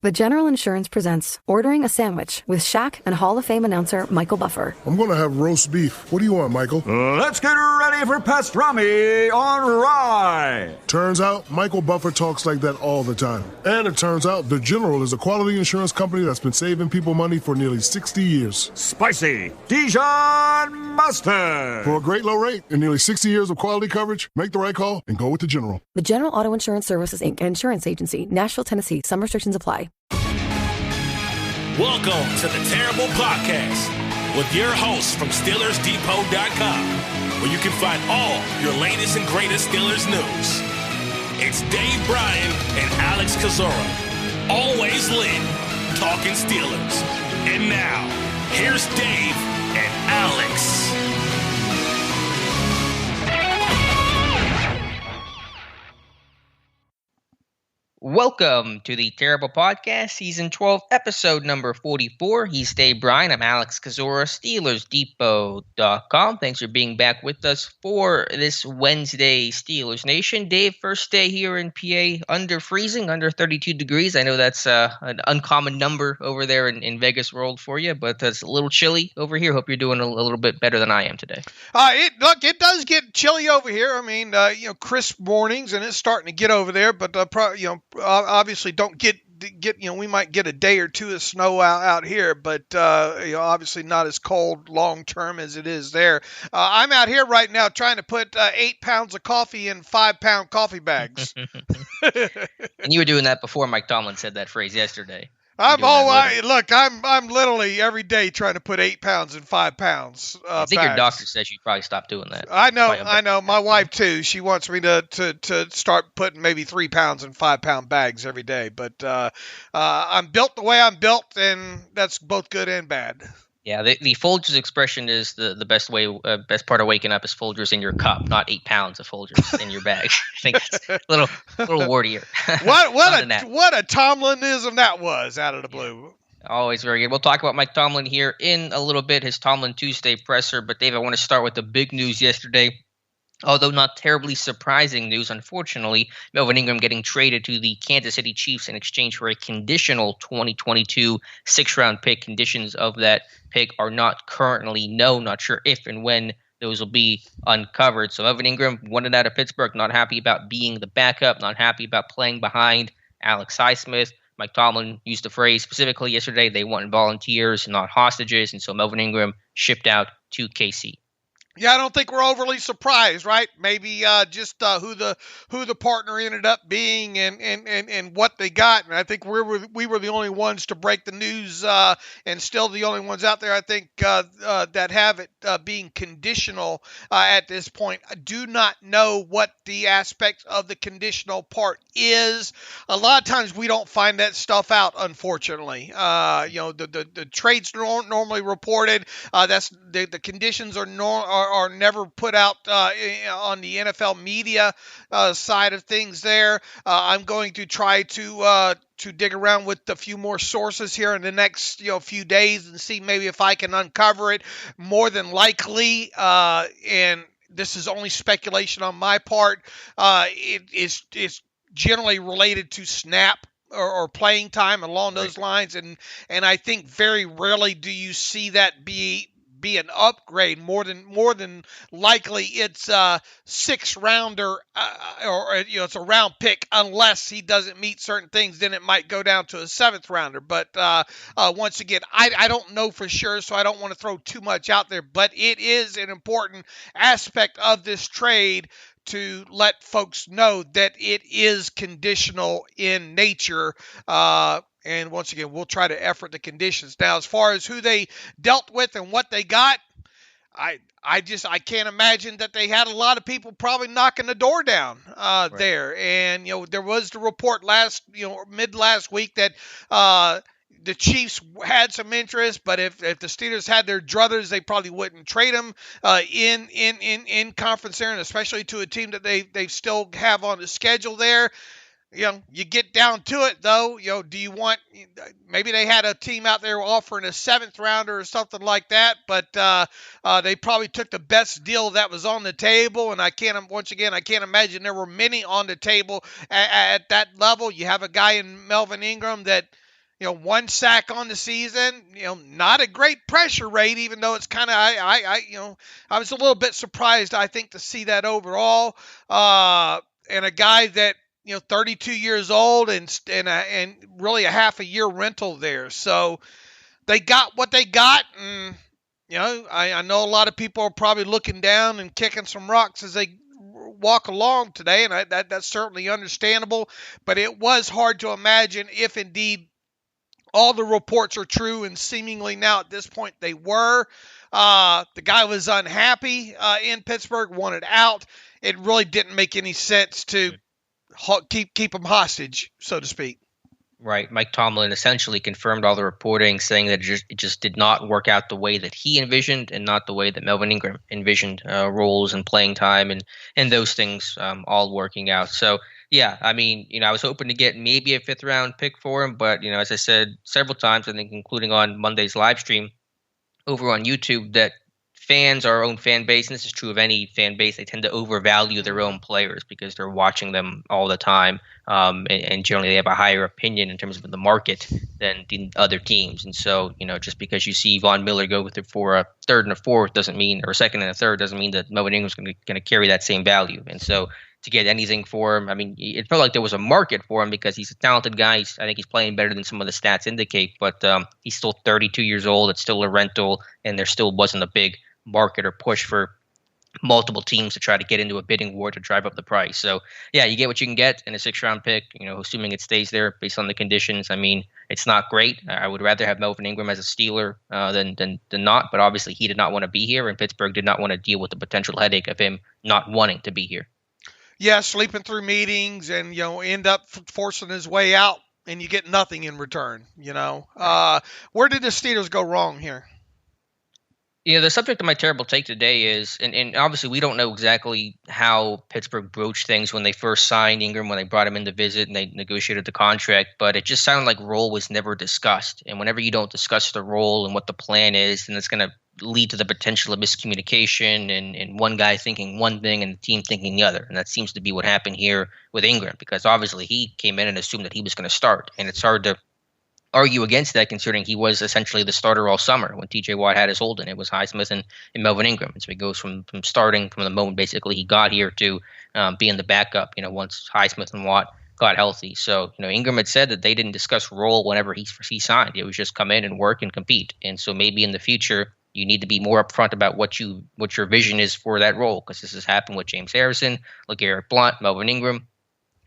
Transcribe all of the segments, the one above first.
The General Insurance presents Ordering a Sandwich with Shaq and Hall of Fame announcer Michael Buffer. I'm going to have roast beef. What do you want, Michael? Let's get ready for pastrami on rye. Turns out, Michael Buffer talks like that all the time. And it turns out, The General is a quality insurance company that's been saving people money for nearly 60 years. Spicy Dijon mustard. For a great low rate and nearly 60 years of quality coverage, make the right call and go with The General. The General Auto Insurance Services, Inc. Insurance Agency, Nashville, Tennessee. Some restrictions apply. Welcome to the Terrible Podcast with your hosts from SteelersDepot.com, where you can find all your latest and greatest Steelers news. It's Dave Bryan and Alex Kozora, always lit, talking Steelers. And now, here's Dave and Alex. Welcome to the Terrible Podcast, Season 12, Episode number 44. He's Dave Bryan. I'm Alex Kozora, SteelersDepot.com. Thanks for being back with us for this Wednesday, Steelers Nation. Dave, first day here in PA under freezing, under 32 degrees. I know that's an uncommon number over there in Vegas world for you, but it's a little chilly over here. Hope you're doing a little bit better than I am today. It does get chilly over here. I mean, crisp mornings, and it's starting to get over there, but obviously don't get we might get a day or two of snow out here, but obviously not as cold long term as it is there. I'm out here right now trying to put 8 pounds of coffee in 5-pound coffee bags. And you were doing that before Mike Tomlin said that phrase yesterday. I'm literally every day trying to put 8 pounds in 5 pounds. I think bags. your doctor says you probably stop doing that. I know. My wife too. She wants me to start putting maybe 3 pounds in 5-pound bags every day. But I'm built the way I'm built, and that's both good and bad. Yeah, the Folgers expression is the best part of waking up is Folgers in your cup, not 8 pounds of Folgers in your bag. I think it's a little wordier. What a Tomlinism that was out of the blue. Always very good. We'll talk about Mike Tomlin here in a little bit, his Tomlin Tuesday presser. But Dave, I want to start with the big news yesterday. Although not terribly surprising news, unfortunately, Melvin Ingram getting traded to the Kansas City Chiefs in exchange for a conditional 2022 sixth-round pick. Conditions of that pick are not currently known. Not sure if and when those will be uncovered. So Melvin Ingram wanted out of Pittsburgh, not happy about being the backup, not happy about playing behind Alex Highsmith. Mike Tomlin used the phrase specifically yesterday, they want volunteers, not hostages. And so Melvin Ingram shipped out to KC. Yeah, I don't think we're overly surprised, right? Maybe just who the partner ended up being and what they got. And I think we were the only ones to break the news, and still the only ones out there, I think, that have it being conditional at this point. I do not know what the aspect of the conditional part is. A lot of times we don't find that stuff out, unfortunately. The trades normally reported. That's the conditions are never put out on the NFL media side of things there. I'm going to try to dig around with a few more sources here in the next few days and see maybe if I can uncover it. More than likely, and this is only speculation on my part, it's generally related to snap or playing time along those lines, and I think very rarely do you see that be an upgrade. More than likely it's a 6-rounder or it's a round pick unless he doesn't meet certain things. Then it might go down to a 7th rounder. But once again, I don't know for sure, so I don't want to throw too much out there. But it is an important aspect of this trade to let folks know that it is conditional in nature. And once again, we'll try to effort the conditions. Now, as far as who they dealt with and what they got, I can't imagine that they had a lot of people probably knocking the door down there. And there was the report mid last week that the Chiefs had some interest, but if the Steelers had their druthers, they probably wouldn't trade them in conference there, and especially to a team that they still have on the schedule there. You get down to it, though. Do you want? Maybe they had a team out there offering a 7th rounder or something like that, but they probably took the best deal that was on the table. And I can't imagine there were many on the table at that level. You have a guy in Melvin Ingram that 1 sack on the season. Not a great pressure rate, even though it's kind of I was a little bit surprised, I think, to see that overall. And a guy that 32 years old and really a half a year rental there. So they got what they got, and I know a lot of people are probably looking down and kicking some rocks as they walk along today, and that's certainly understandable. But it was hard to imagine if indeed all the reports are true, and seemingly now at this point they were. The guy was unhappy in Pittsburgh, wanted out. It really didn't make any sense to keep him hostage, so to speak. Right. Mike Tomlin essentially confirmed all the reporting, saying that it just did not work out the way that he envisioned and not the way that Melvin Ingram envisioned, roles and playing time and those things all working out. So, yeah, I mean, I was hoping to get maybe a 5th-round pick for him, but, as I said several times, I think including on Monday's live stream over on YouTube, that fans, our own fan base, and this is true of any fan base, they tend to overvalue their own players because they're watching them all the time. And generally they have a higher opinion in terms of the market than the other teams. And so, just because you see Von Miller go for a 3rd and a 4th doesn't mean, or a 2nd and a 3rd doesn't mean that Melvin Ingram's going to carry that same value. And so to get anything for him, I mean, it felt like there was a market for him because he's a talented guy. I think he's playing better than some of the stats indicate, but he's still 32 years old. It's still a rental, and there still wasn't a big market or push for multiple teams to try to get into a bidding war to drive up the price. So, yeah, you get what you can get in a 6th-round pick, assuming it stays there based on the conditions. I mean, it's not great. I would rather have Melvin Ingram as a Steeler than not, but obviously he did not want to be here, and Pittsburgh did not want to deal with the potential headache of him not wanting to be here. Yeah, sleeping through meetings and, end up forcing his way out, and you get nothing in return, Where did the Steelers go wrong here? The subject of my terrible take today is, and obviously we don't know exactly how Pittsburgh broached things when they first signed Ingram, when they brought him in to visit and they negotiated the contract, but it just sounded like role was never discussed. And whenever you don't discuss the role and what the plan is, then it's going to lead to the potential of miscommunication and one guy thinking one thing and the team thinking the other. And that seems to be what happened here with Ingram, because obviously he came in and assumed that he was going to start. And it's hard to argue against that, considering he was essentially the starter all summer when TJ Watt had his hold, and it was Highsmith and Melvin Ingram. And so he goes from starting from the moment basically he got here to being the backup, once Highsmith and Watt got healthy. So, Ingram had said that they didn't discuss role whenever he signed. It was just come in and work and compete. And so maybe in the future you need to be more upfront about what your vision is for that role, because this has happened with James Harrison, LeGarrette Blount, Melvin Ingram.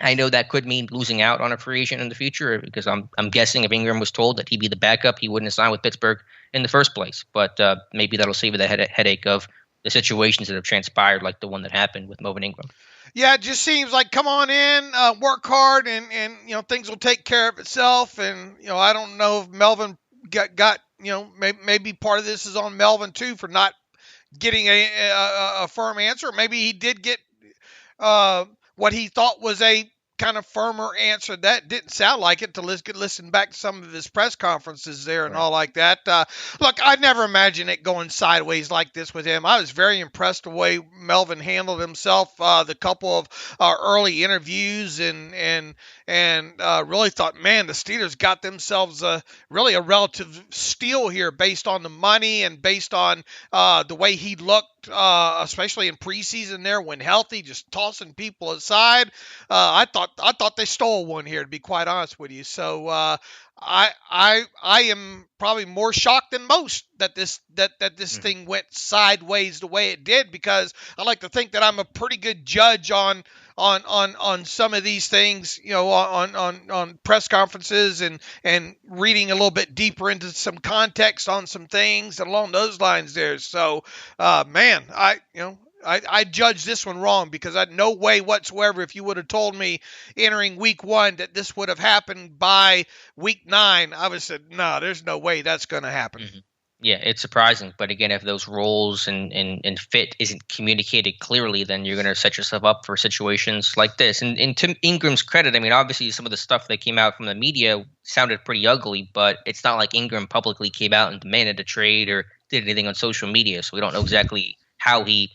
I know that could mean losing out on a free agent in the future, because I'm guessing if Ingram was told that he'd be the backup, he wouldn't have signed with Pittsburgh in the first place. But maybe that'll save you the headache of the situations that have transpired, like the one that happened with Melvin Ingram. Yeah, it just seems like come on in, work hard, and things will take care of itself. And I don't know if Melvin got maybe part of this is on Melvin too for not getting a firm answer. Maybe he did get what he thought was a kind of firmer answer. That didn't sound like it to listen back to some of his press conferences there and all like that. Look, I never imagined it going sideways like this with him. I was very impressed the way Melvin handled himself, the couple of early interviews, and really thought, man, the Steelers got themselves really a relative steal here based on the money and based on the way he looked, especially in preseason there when healthy, just tossing people aside. I thought they stole one here, to be quite honest with you. So I am probably more shocked than most that this thing went sideways the way it did, because I like to think that I'm a pretty good judge on some of these things, on press conferences and reading a little bit deeper into some context on some things along those lines there. So, man, I judged this one wrong, because I had no way whatsoever, if you would have told me entering week 1 that this would have happened by week 9, I would have said, no, there's no way that's going to happen. Mm-hmm. Yeah, it's surprising. But again, if those roles and fit isn't communicated clearly, then you're going to set yourself up for situations like this. And to Ingram's credit, I mean, obviously some of the stuff that came out from the media sounded pretty ugly, but it's not like Ingram publicly came out and demanded a trade or did anything on social media. So we don't know exactly how he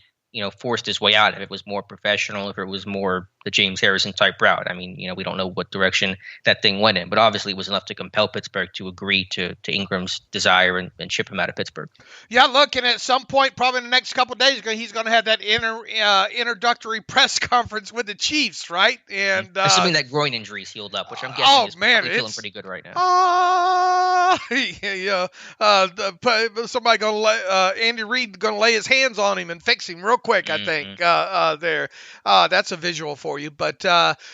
forced his way out, if it was more professional, if it was more the James Harrison type route. I mean, we don't know what direction that thing went in, but obviously it was enough to compel Pittsburgh to agree to Ingram's desire and ship him out of Pittsburgh. Yeah, look, and at some point, probably in the next couple of days, he's going to have that introductory press conference with the Chiefs, right? And assuming that groin injury's healed up, which I'm guessing is probably feeling pretty good right now. Somebody going to Andy Reid going to lay his hands on him and fix him real quick. I think there. That's a visual for you, but yeah,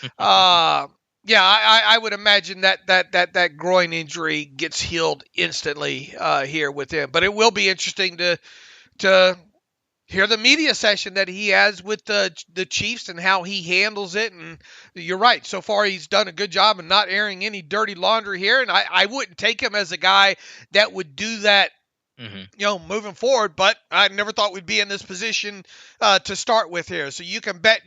I would imagine that groin injury gets healed instantly here with him. But it will be interesting to hear the media session that he has with the Chiefs and how he handles it. And you're right, so far he's done a good job of not airing any dirty laundry here. And I wouldn't take him as a guy that would do that. Moving forward, but I never thought we'd be in this position to start with here. So you can bet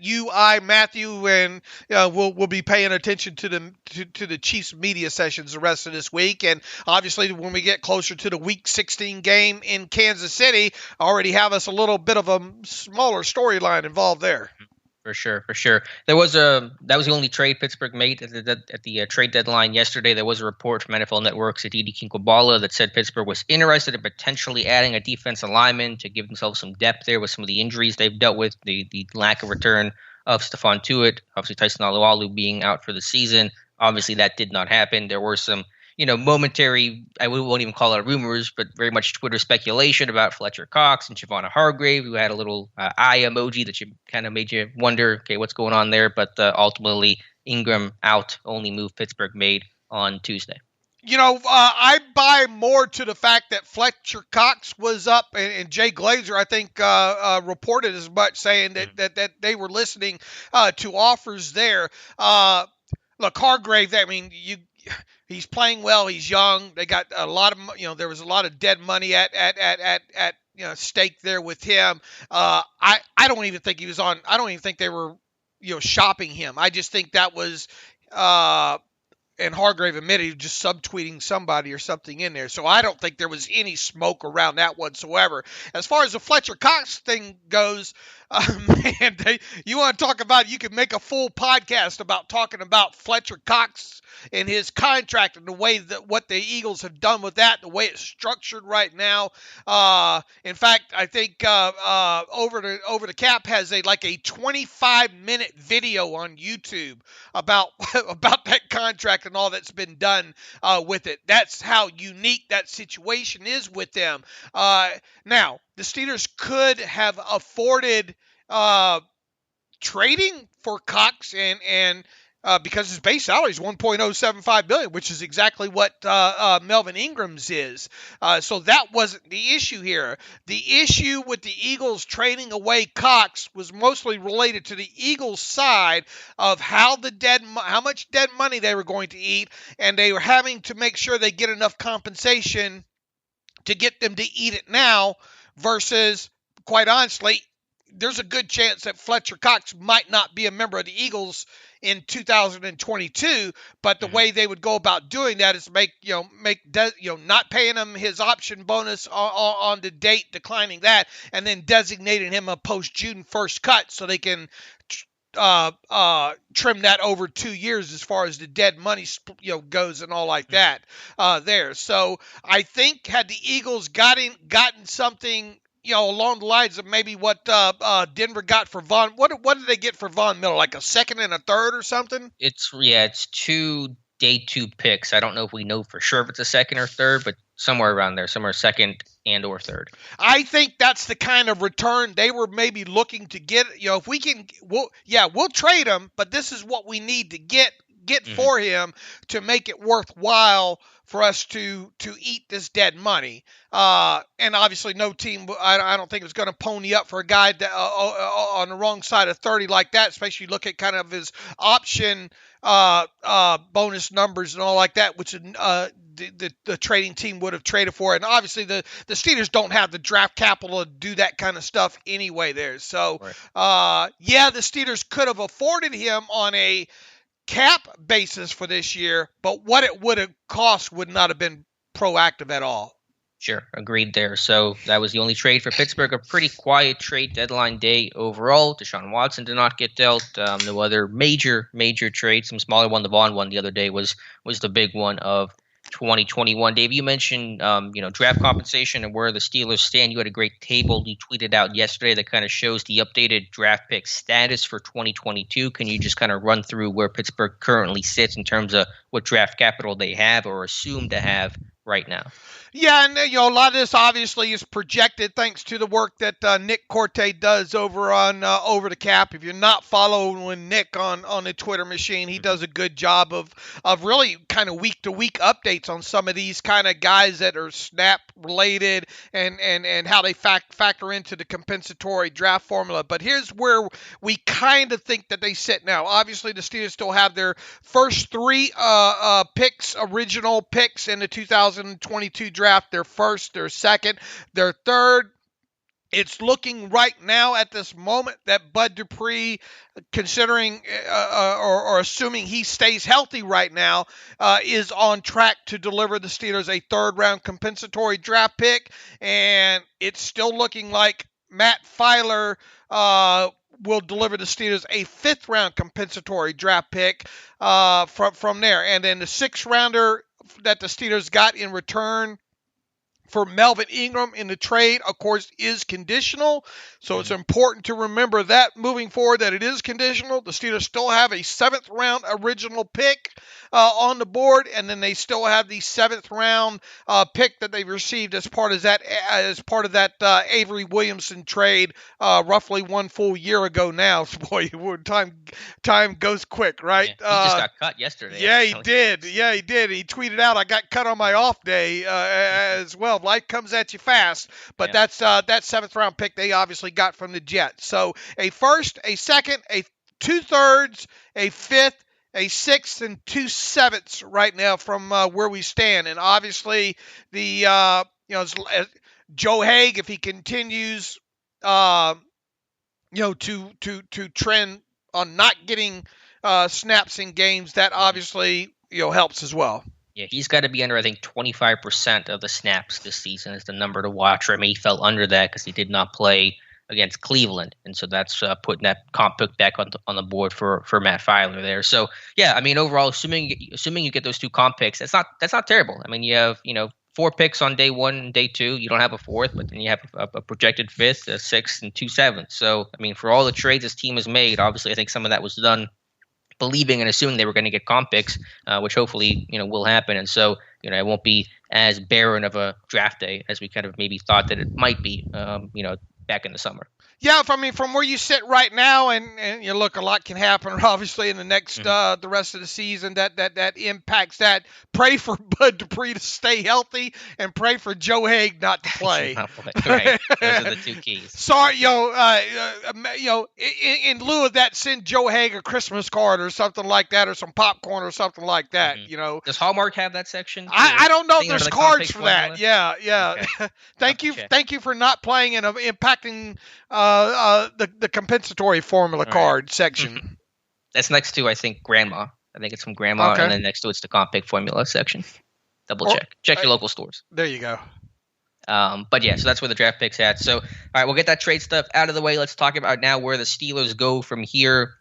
Matthew, and we'll be paying attention to the Chiefs media sessions the rest of this week. And obviously, when we get closer to the Week 16 game in Kansas City, already have us a little bit of a smaller storyline involved there. For sure. That was the only trade Pittsburgh made at the trade deadline yesterday. There was a report from NFL Network's Aditi Kinkhabwala that said Pittsburgh was interested in potentially adding a defensive lineman to give themselves some depth there with some of the injuries they've dealt with, the lack of return of Stephon Tuitt, obviously Tyson Alualu being out for the season. Obviously, that did not happen. There were some momentary, I won't even call it rumors, but very much Twitter speculation about Fletcher Cox and Shavonna Hargrave, who had a little eye emoji that kind of made you wonder, okay, what's going on there? But ultimately, Ingram out, only move Pittsburgh made on Tuesday. I buy more to the fact that Fletcher Cox was up, and Jay Glazer, I think, reported as much, saying that they were listening to offers there. Look, Hargrave, he's playing well. He's young. They got a lot of, there was a lot of dead money at stake there with him. I don't even think he was on. I don't even think they were, shopping him. I just think that was, and Hargrave admitted he was just subtweeting somebody or something in there. So I don't think there was any smoke around that whatsoever. As far as the Fletcher Cox thing goes, man, you want to talk about, you could make a full podcast about talking about Fletcher Cox and his contract and the way that what the Eagles have done with that, the way it's structured right now. In fact, I think Over the Cap has a 25-minute video on YouTube about that contract and all that's been done with it. That's how unique that situation is with them. Now, the Steelers could have afforded trading for Cox and because his base salary is $1.075 billion, which is exactly what Melvin Ingram's is. So that wasn't the issue here. The issue with the Eagles trading away Cox was mostly related to the Eagles' side of how much dead money they were going to eat, and they were having to make sure they get enough compensation to get them to eat it now versus, quite honestly, there's a good chance that Fletcher Cox might not be a member of the Eagles in 2022, but the way they would go about doing that is not paying him his option bonus on the date, declining that, and then designating him a post-June 1st cut so they can trim that over 2 years as far as the dead money goes and all like that there. So I think had the Eagles gotten something along the lines of maybe what Denver got for Von. What did they get for Von Miller? Like a second and a third or something? It's 2 day 2 picks. I don't know if we know for sure if it's a second or third, but somewhere around there, somewhere second and or third. I think that's the kind of return they were maybe looking to get. If we can, we'll trade him, but this is what we need to get for him to make it worthwhile for us to eat this dead money. And obviously no team, I don't think, is going to pony up for a guy that, on the wrong side of 30 like that, especially look at kind of his option bonus numbers and all like that, which the trading team would have traded for. And obviously the Steelers don't have the draft capital to do that kind of stuff anyway there. So, right. The Steelers could have afforded him on a cap basis for this year, but what it would have cost would not have been proactive at all. Sure, agreed there. So that was the only trade for Pittsburgh. A pretty quiet trade deadline day overall. Deshaun Watson did not get dealt. No other major trades. Some smaller one. The Vaughn one the other day was the big one of 2021. Dave, you mentioned draft compensation and where the Steelers stand. You had a great table you tweeted out yesterday that kind of shows the updated draft pick status for 2022. Can you just kind of run through where Pittsburgh currently sits in terms of what draft capital they have or assume to have right now? Yeah, and a lot of this obviously is projected thanks to the work that Nick Corte does over on Over the Cap. If you're not following Nick on the Twitter machine, he does a good job of really kind of week to week updates on some of these kind of guys that are snap related and how they factor into the compensatory draft formula. But here's where we kind of think that they sit now. Obviously, the Steelers still have their first three original picks in the 2022 draft, their first, their second, their third. It's looking right now at this moment that Bud Dupree, considering or assuming he stays healthy right now, is on track to deliver the Steelers a third-round compensatory draft pick. And it's still looking like Matt Filer will deliver the Steelers a fifth-round compensatory draft pick from there. And then the sixth-rounder that the Steelers got in return for Melvin Ingram in the trade, of course, is conditional. So it's important to remember that moving forward, that it is conditional. The Steelers still have a seventh-round original pick on the board, and then they still have the seventh-round pick that they received as part of that Avery Williamson trade roughly one full year ago now. Boy, time goes quick, right? Yeah, he just got cut yesterday. Yeah, he did. Yeah, he did. He tweeted out, "I got cut on my off day as well." Life comes at you fast, but that's that seventh-round pick they obviously got from the Jets. So a first, a second, a 2/3, a fifth, a sixth, and 2/7 right now from where we stand. And obviously the Joe Haig, if he continues to trend on not getting snaps in games, that obviously helps as well. Yeah, he's got to be under, I think, 25% of the snaps this season is the number to watch. Or I mean, he fell under that because he did not play against Cleveland, and so that's putting that comp pick back on the board for Matt Filer there. So yeah, I mean, overall, assuming you get those two comp picks, that's not terrible. I mean, you have 4 picks on day 1 and day 2. You don't have a fourth, but then you have a projected fifth, a sixth, and 2/7. So I mean, for all the trades this team has made, obviously, I think some of that was done believing and assuming they were going to get comp picks, which hopefully will happen. And so it won't be as barren of a draft day as we kind of maybe thought that it might be back in the summer. Yeah, from where you sit right now, and look, a lot can happen obviously in the next the rest of the season that impacts that. Pray for Bud Dupree to stay healthy, and pray for Joe Haig not to play. Right, those are the two keys. Sorry, in lieu of that, send Joe Haig a Christmas card or something like that, or some popcorn or something like that. Does Hallmark have that section? I don't know if there's cards for that. Formula? Yeah. Okay. Thank you for not playing and impacting the compensatory formula card section. That's next to, I think, Grandma. I think it's from Grandma, and then next to it's the comp pick formula section. Double check. Check your local stores. There you go. But yeah, so that's where the draft pick's at. So, all right, we'll get that trade stuff out of the way. Let's talk about now where the Steelers go from here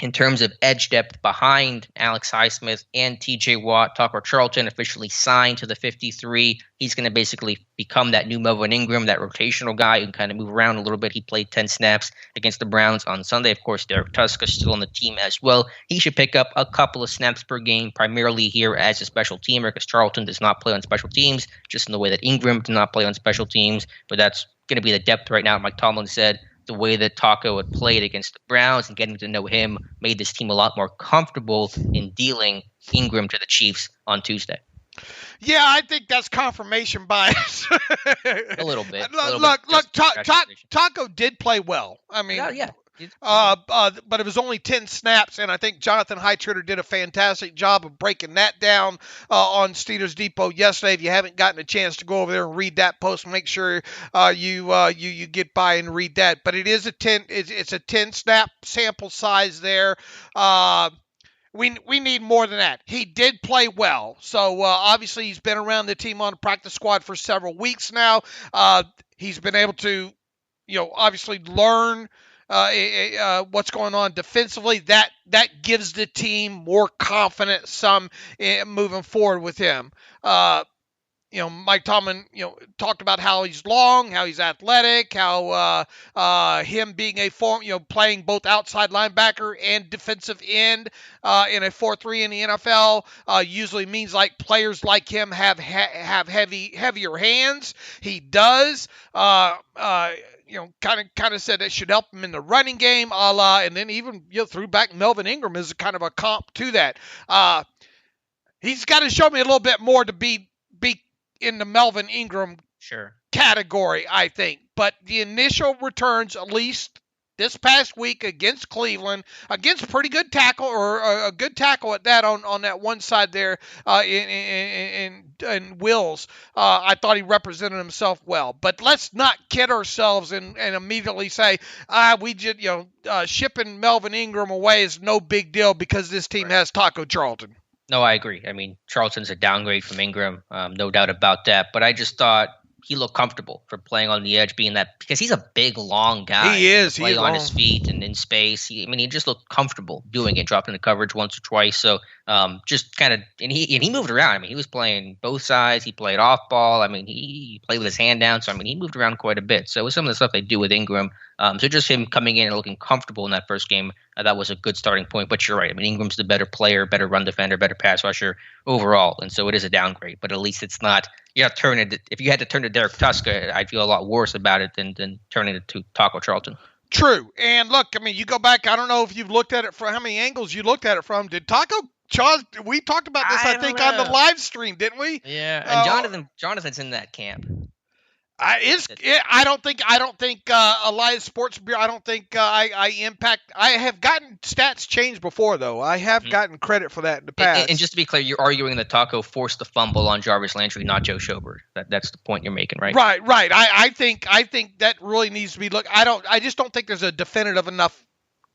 in terms of edge depth behind Alex Highsmith and TJ Watt. Tucker Charlton officially signed to the 53. He's going to basically become that new Melvin Ingram, that rotational guy who can kind of move around a little bit. He played 10 snaps against the Browns on Sunday. Of course, Derek Tuska's still on the team as well. He should pick up a couple of snaps per game, primarily here as a special teamer, because Charlton does not play on special teams, just in the way that Ingram did not play on special teams. But that's going to be the depth right now. Mike Tomlin said the way that Taco had played against the Browns and getting to know him made this team a lot more comfortable in dealing Ingram to the Chiefs on Tuesday. Yeah, I think that's confirmation bias. A little bit. Look, Taco did play well. I mean, yeah. But it was only 10 snaps, and I think Jonathan Heitritter did a fantastic job of breaking that down on Steelers Depot yesterday. If you haven't gotten a chance to go over there and read that post, make sure you get by and read that. But it is it's a 10 snap sample size there. We need more than that. He did play well. So obviously he's been around the team on the practice squad for several weeks now. He's been able to, obviously learn what's going on defensively. That gives the team more confidence moving forward with him. Mike Tomlin, talked about how he's long, how he's athletic, how him being playing both outside linebacker and defensive end in a 4-3 in the NFL usually means like players like him have heavier hands. He does. Kind of said it should help him in the running game, a la, and then even threw back Melvin Ingram as kind of a comp to that. He's got to show me a little bit more to be in the Melvin Ingram category, I think. But the initial returns, at least this past week against Cleveland, against a pretty good tackle, or a good tackle at that on that one side there in Wills, I thought he represented himself well. But let's not kid ourselves and immediately say, we just, shipping Melvin Ingram away is no big deal because this team has Taco Charlton. No, I agree. I mean, Charlton's a downgrade from Ingram, no doubt about that. But I just thought he looked comfortable for playing on the edge, because he's a big, long guy. He is. Playing on his feet and in space. He just looked comfortable doing it, dropping the coverage once or twice. So just kind of, and he moved around. I mean, he was playing both sides. He played off ball. I mean, he played with his hand down. So, I mean, he moved around quite a bit. So it was some of the stuff they do with Ingram. So just him coming in and looking comfortable in that first game, that was a good starting point. But you're right. I mean, Ingram's the better player, better run defender, better pass rusher overall. And so it is a downgrade. But at least it's not, if you had to turn to Derek Tuska, I'd feel a lot worse about it than turning it to Taco Charlton. True. And look, I mean, you go back, I don't know if you've looked at it from how many angles you looked at it from. Did Taco Charlton, we talked about this, I think, on the live stream, didn't we? Yeah. And Jonathan's in that camp. I don't think Elias Sports Bureau. I don't think I impact. I have gotten stats changed before, though. I have gotten credit for that in the past. And just to be clear, you're arguing that Taco forced the fumble on Jarvis Landry, not Joe Schobert. That's the point you're making, right? Right. I think that really needs to be looked. I just don't think there's a definitive enough.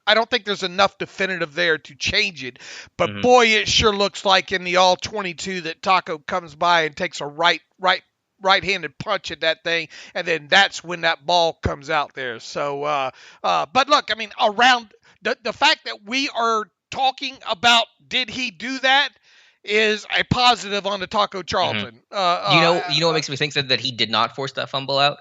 I don't think there's enough definitive there to change it. But boy, it sure looks like in the all 22 that Taco comes by and takes a right-handed punch at that thing, and then that's when that ball comes out there. So, but look, I mean, around the fact that we are talking about did he do that is a positive on the Taco Charlton. You know what makes me think that he did not force that fumble out?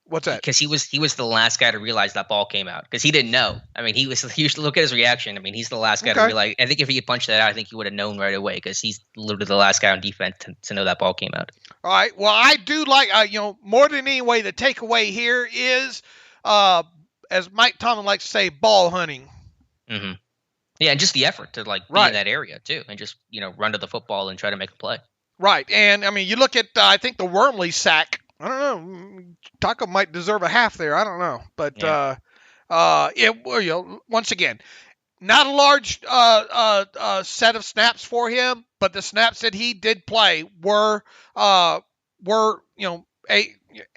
What's that? Because he was the last guy to realize that ball came out, because he didn't know. I mean, he used to look at his reaction. I mean, he's the last guy to realize. I think if he had punched that out, I think he would have known right away, because he's literally the last guy on defense to know that ball came out. All right. Well, I do like, more than any way, the takeaway here is, as Mike Tomlin likes to say, ball hunting. Mm-hmm. Yeah, and just the effort to be in that area too, and just run to the football and try to make a play. Right, and I mean, you look at I think the Wormley sack. I don't know. Taco might deserve a half there. I don't know, but once again, not a large set of snaps for him, but the snaps that he did play were A+,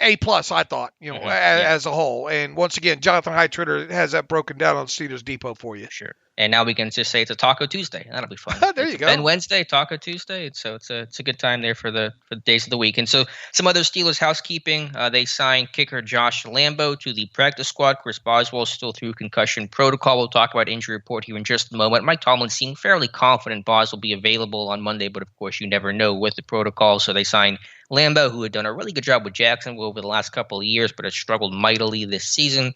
I thought, as a whole. And once again, Jonathan Heitritter has that broken down on Steelers Depot for you. Sure. And now we can just say it's a Taco Tuesday. That'll be fun. There you go. And Wednesday, Taco Tuesday. So it's a good time there for the days of the week. And so some other Steelers housekeeping. They signed kicker Josh Lambo to the practice squad. Chris Boswell still through concussion protocol. We'll talk about injury report here in just a moment. Mike Tomlin seemed fairly confident Bos will be available on Monday, but of course you never know with the protocol. So they signed Lambo, who had done a really good job with Jacksonville over the last couple of years, but has struggled mightily this season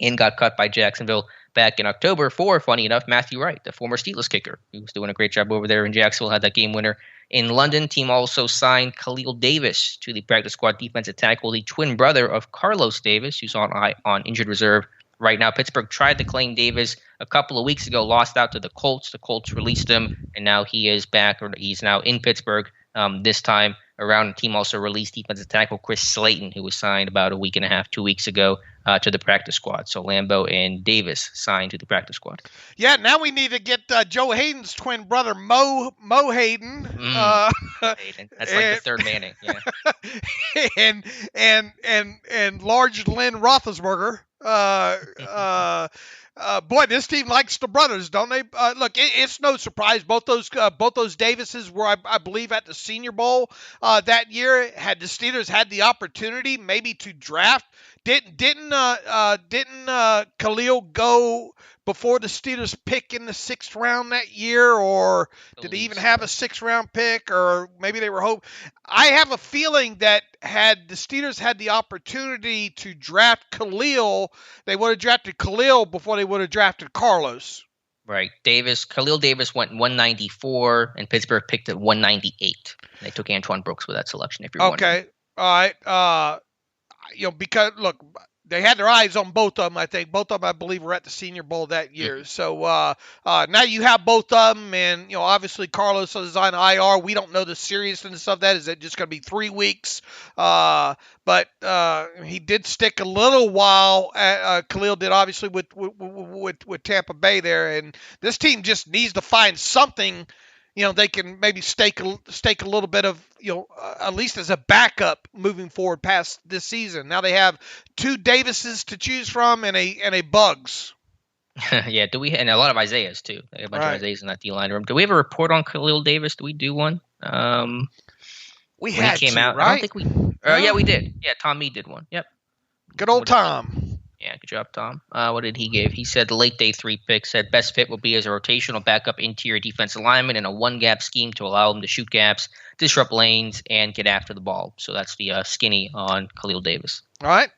and got cut by Jacksonville back in October for, funny enough, Matthew Wright, the former Steelers kicker, who was doing a great job over there in Jacksonville, had that game winner in London. Team also signed Khalil Davis to the practice squad defensive tackle, the twin brother of Carlos Davis, who's on injured reserve right now. Pittsburgh tried to claim Davis a couple of weeks ago, lost out to the Colts. The Colts released him, and now he is back, or he's now in Pittsburgh this time around. The team also released defensive tackle Chris Slayton, who was signed about a week and a half, 2 weeks ago, to the practice squad. So Lambo and Davis signed to the practice squad. Yeah, now we need to get Joe Hayden's twin brother, Mo Hayden. Hayden. That's like the third Manning. Yeah. and large Len Roethlisberger. Boy, this team likes the brothers, don't they? Look, it's no surprise. Both those Davises were, I believe, at the Senior Bowl that year. Had the Steelers had the opportunity maybe to draft, didn't Khalil go before the Steelers pick in the 6th round that year, or did they even have a 6th round pick, or maybe they were hoping? I have a feeling that had the Steelers had the opportunity to draft Khalil, they would have drafted Khalil before they would have drafted Carlos. Right. Khalil Davis went 194, and Pittsburgh picked at 198. They took Antoine Brooks with that selection, if you're wondering. Okay. All right. Because, look, they had their eyes on both of them, I think. Both of them, I believe, were at the Senior Bowl that year. So now you have both of them, and, obviously Carlos is on IR. We don't know the seriousness of that. Is it just going to be 3 weeks? But he did stick a little while. Khalil did, obviously, with Tampa Bay there. And this team just needs to find something they can maybe stake a little bit of, at least as a backup moving forward past this season. Now they have 2 Davises to choose from and a Bugs. Yeah, and a lot of Isaiahs too. They have a bunch of Isaiahs in that D-line room. Do we have a report on Khalil Davis? Do we do one? We when had he came to, out, right? I don't think we. Yeah, we did. Yeah, Tom Meade did one. Yep. Good old Tom. Yeah, good job, Tom. What did he give? He said the late day 3 pick, said best fit will be as a rotational backup interior defensive lineman in a 1-gap scheme to allow him to shoot gaps, disrupt lanes, and get after the ball. So that's the skinny on Khalil Davis. All right.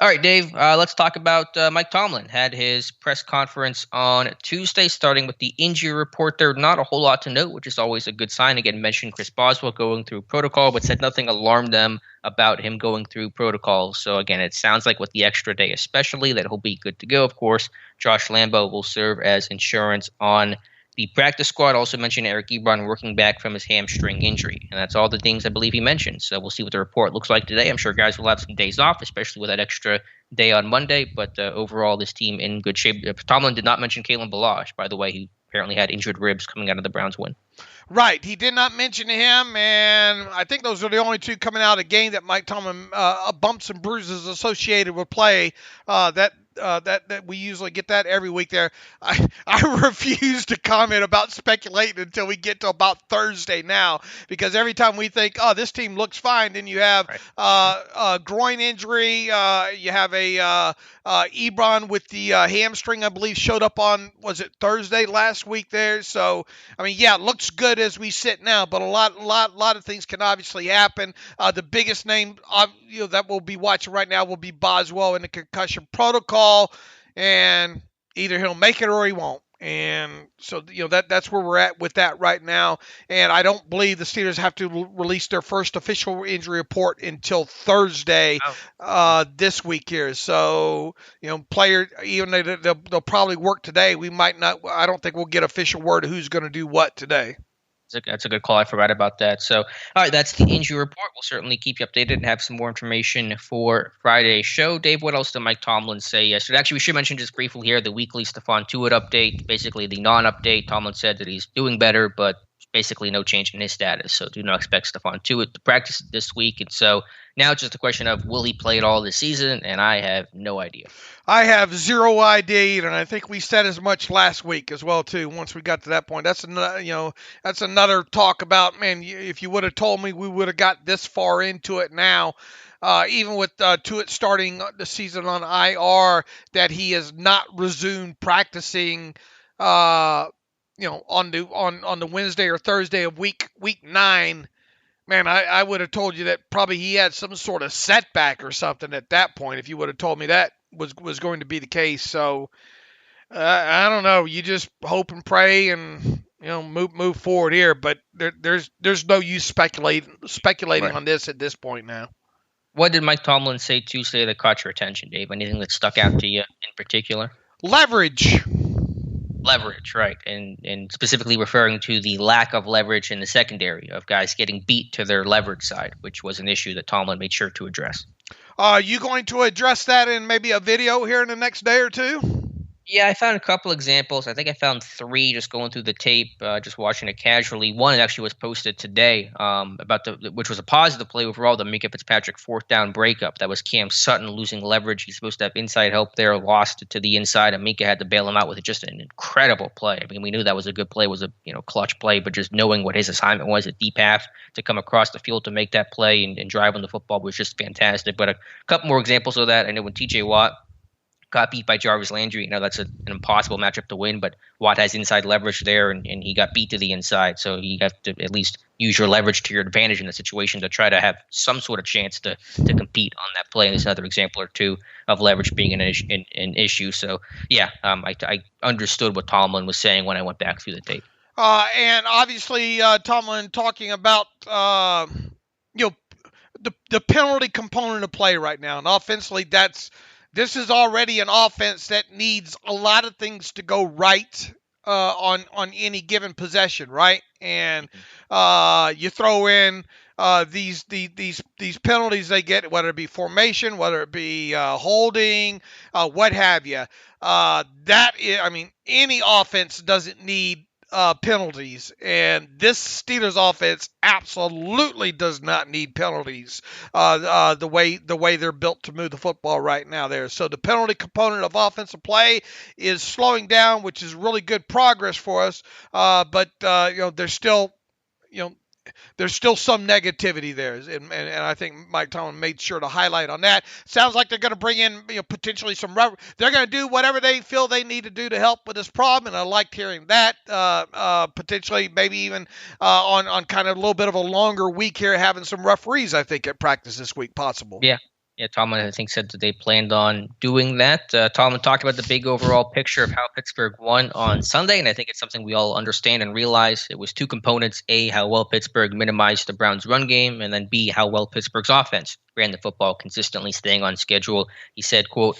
All right, Dave, let's talk about Mike Tomlin. Had his press conference on Tuesday, starting with the injury report there. Not a whole lot to note, which is always a good sign. Again, mentioned Chris Boswell going through protocol, but said nothing alarmed them about him going through protocol. So, again, it sounds like with the extra day especially that he'll be good to go. Of course, Josh Lambo will serve as insurance on the practice squad. Also mentioned Eric Ebron working back from his hamstring injury. And that's all the things I believe he mentioned. So we'll see what the report looks like today. I'm sure guys will have some days off, especially with that extra day on Monday. But overall, this team in good shape. Tomlin did not mention Kalen Ballage, by the way. He apparently had injured ribs coming out of the Browns win. Right. He did not mention him, and I think those are the only 2 coming out of the game that Mike Tomlin bumps and bruises associated with play that we usually get that every week there. I refuse to comment about speculating until we get to about Thursday now, because every time we think, oh, this team looks fine, then you have a groin injury. You have a Ebron with the hamstring, I believe, showed up on, was it Thursday last week there? So, I mean, yeah, it looks good as we sit now, but a lot of things can obviously happen. The biggest name that we'll be watching right now will be Boswell in the concussion protocol, and either he'll make it or he won't. And so, that's where we're at with that right now. And I don't believe the Steelers have to release their first official injury report until Thursday this week here. So, player, even though they'll probably work today, we might not. I don't think we'll get official word of who's going to do what today. That's a good call. I forgot about that. So, all right, that's the injury report. We'll certainly keep you updated and have some more information for Friday's show. Dave, what else did Mike Tomlin say yesterday? Actually, we should mention just briefly here the weekly Stephon Tuitt update, basically the non-update. Tomlin said that he's doing better, but basically no change in his status. So do not expect Stephon Tuitt to practice this week. And so now it's just a question of will he play it all this season? And I have no idea. I have zero idea, and I think we said as much last week as well too. Once we got to that point, that's another talk about, man. If you would have told me we would have got this far into it now, even with Tuitt starting the season on IR, that he has not resumed practicing. On the Wednesday or Thursday of week 9. Man, I would have told you that probably he had some sort of setback or something at that point if you would have told me that was going to be the case. So I don't know. You just hope and pray and move forward here. But there's no use speculating right on this at this point now. What did Mike Tomlin say Tuesday that caught your attention, Dave? Anything that stuck out to you in particular? Leverage, right, and specifically referring to the lack of leverage in the secondary of guys getting beat to their leverage side, which was an issue that Tomlin made sure to address. Are you going to address that in maybe a video here in the next day or two? Yeah, I found a couple examples. I think I found three just going through the tape, just watching it casually. One actually was posted today, which was a positive play overall, the Minka Fitzpatrick fourth down breakup. That was Cam Sutton losing leverage. He's supposed to have inside help there, lost it to the inside, and Minka had to bail him out with just an incredible play. I mean, we knew that was a good play, was a clutch play, but just knowing what his assignment was at deep half to come across the field to make that play and drive on the football was just fantastic. But a couple more examples of that. I know when T.J. Watt got beat by Jarvis Landry. That's an impossible matchup to win, but Watt has inside leverage there, and he got beat to the inside. So you have to at least use your leverage to your advantage in the situation to try to have some sort of chance to compete on that play. And there's another example or two of leverage being an issue. So, yeah, I understood what Tomlin was saying when I went back through the tape. And obviously, Tomlin talking about the penalty component of play right now, and offensively, this is already an offense that needs a lot of things to go right on any given possession, right? And you throw in these penalties they get, whether it be formation, whether it be holding, what have you. Any offense doesn't need penalties, and this Steelers offense absolutely does not need penalties. The way they're built to move the football right now there. So the penalty component of offensive play is slowing down, which is really good progress for us. But there's still some negativity there, and I think Mike Tomlin made sure to highlight on that. Sounds like they're going to bring in potentially they're going to do whatever they feel they need to do to help with this problem, and I liked hearing that. Potentially, maybe even on kind of a little bit of a longer week here, having some referees, I think, at practice this week possible. Yeah, Tomlin, I think, said that they planned on doing that. Tomlin talked about the big overall picture of how Pittsburgh won on Sunday, and I think it's something we all understand and realize. It was two components: A, how well Pittsburgh minimized the Browns' run game, and then B, how well Pittsburgh's offense ran the football, consistently staying on schedule. He said, quote,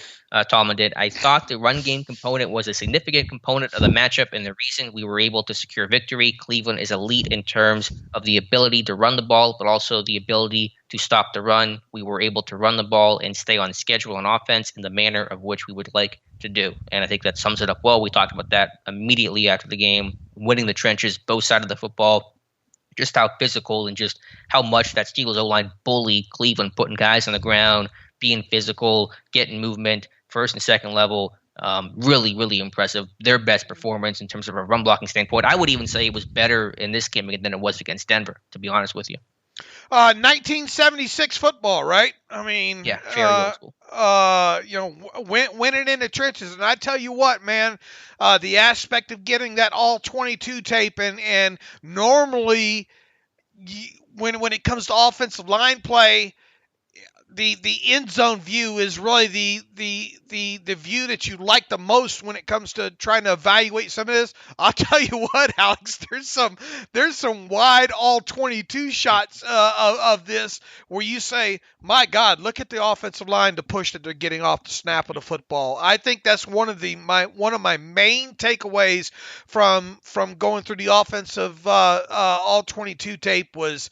Tomlin did, "I thought the run game component was a significant component of the matchup and the reason we were able to secure victory. Cleveland is elite in terms of the ability to run the ball, but also the ability to stop the run. We were able to run the ball and stay on schedule on offense in the manner of which we would like to do." And I think that sums it up well. We talked about that immediately after the game, winning the trenches, both sides of the football. Just how physical and just how much that Steelers O-line bullied Cleveland, putting guys on the ground, being physical, getting movement, first and second level. Really, really impressive. Their best performance in terms of a run blocking standpoint. I would even say it was better in this game than it was against Denver, to be honest with you. 1976 football, right? I mean, yeah, very old school. Winning in the trenches. And I tell you what, man, the aspect of getting that all 22 tape and normally when it comes to offensive line play, the end zone view is really the view that you like the most when it comes to trying to evaluate some of this. I'll tell you what, Alex, there's some wide all 22 shots of this where you say, my God, look at the offensive line, the push that they're getting off the snap of the football. I think that's one of my main takeaways from going through the offensive all 22 tape was,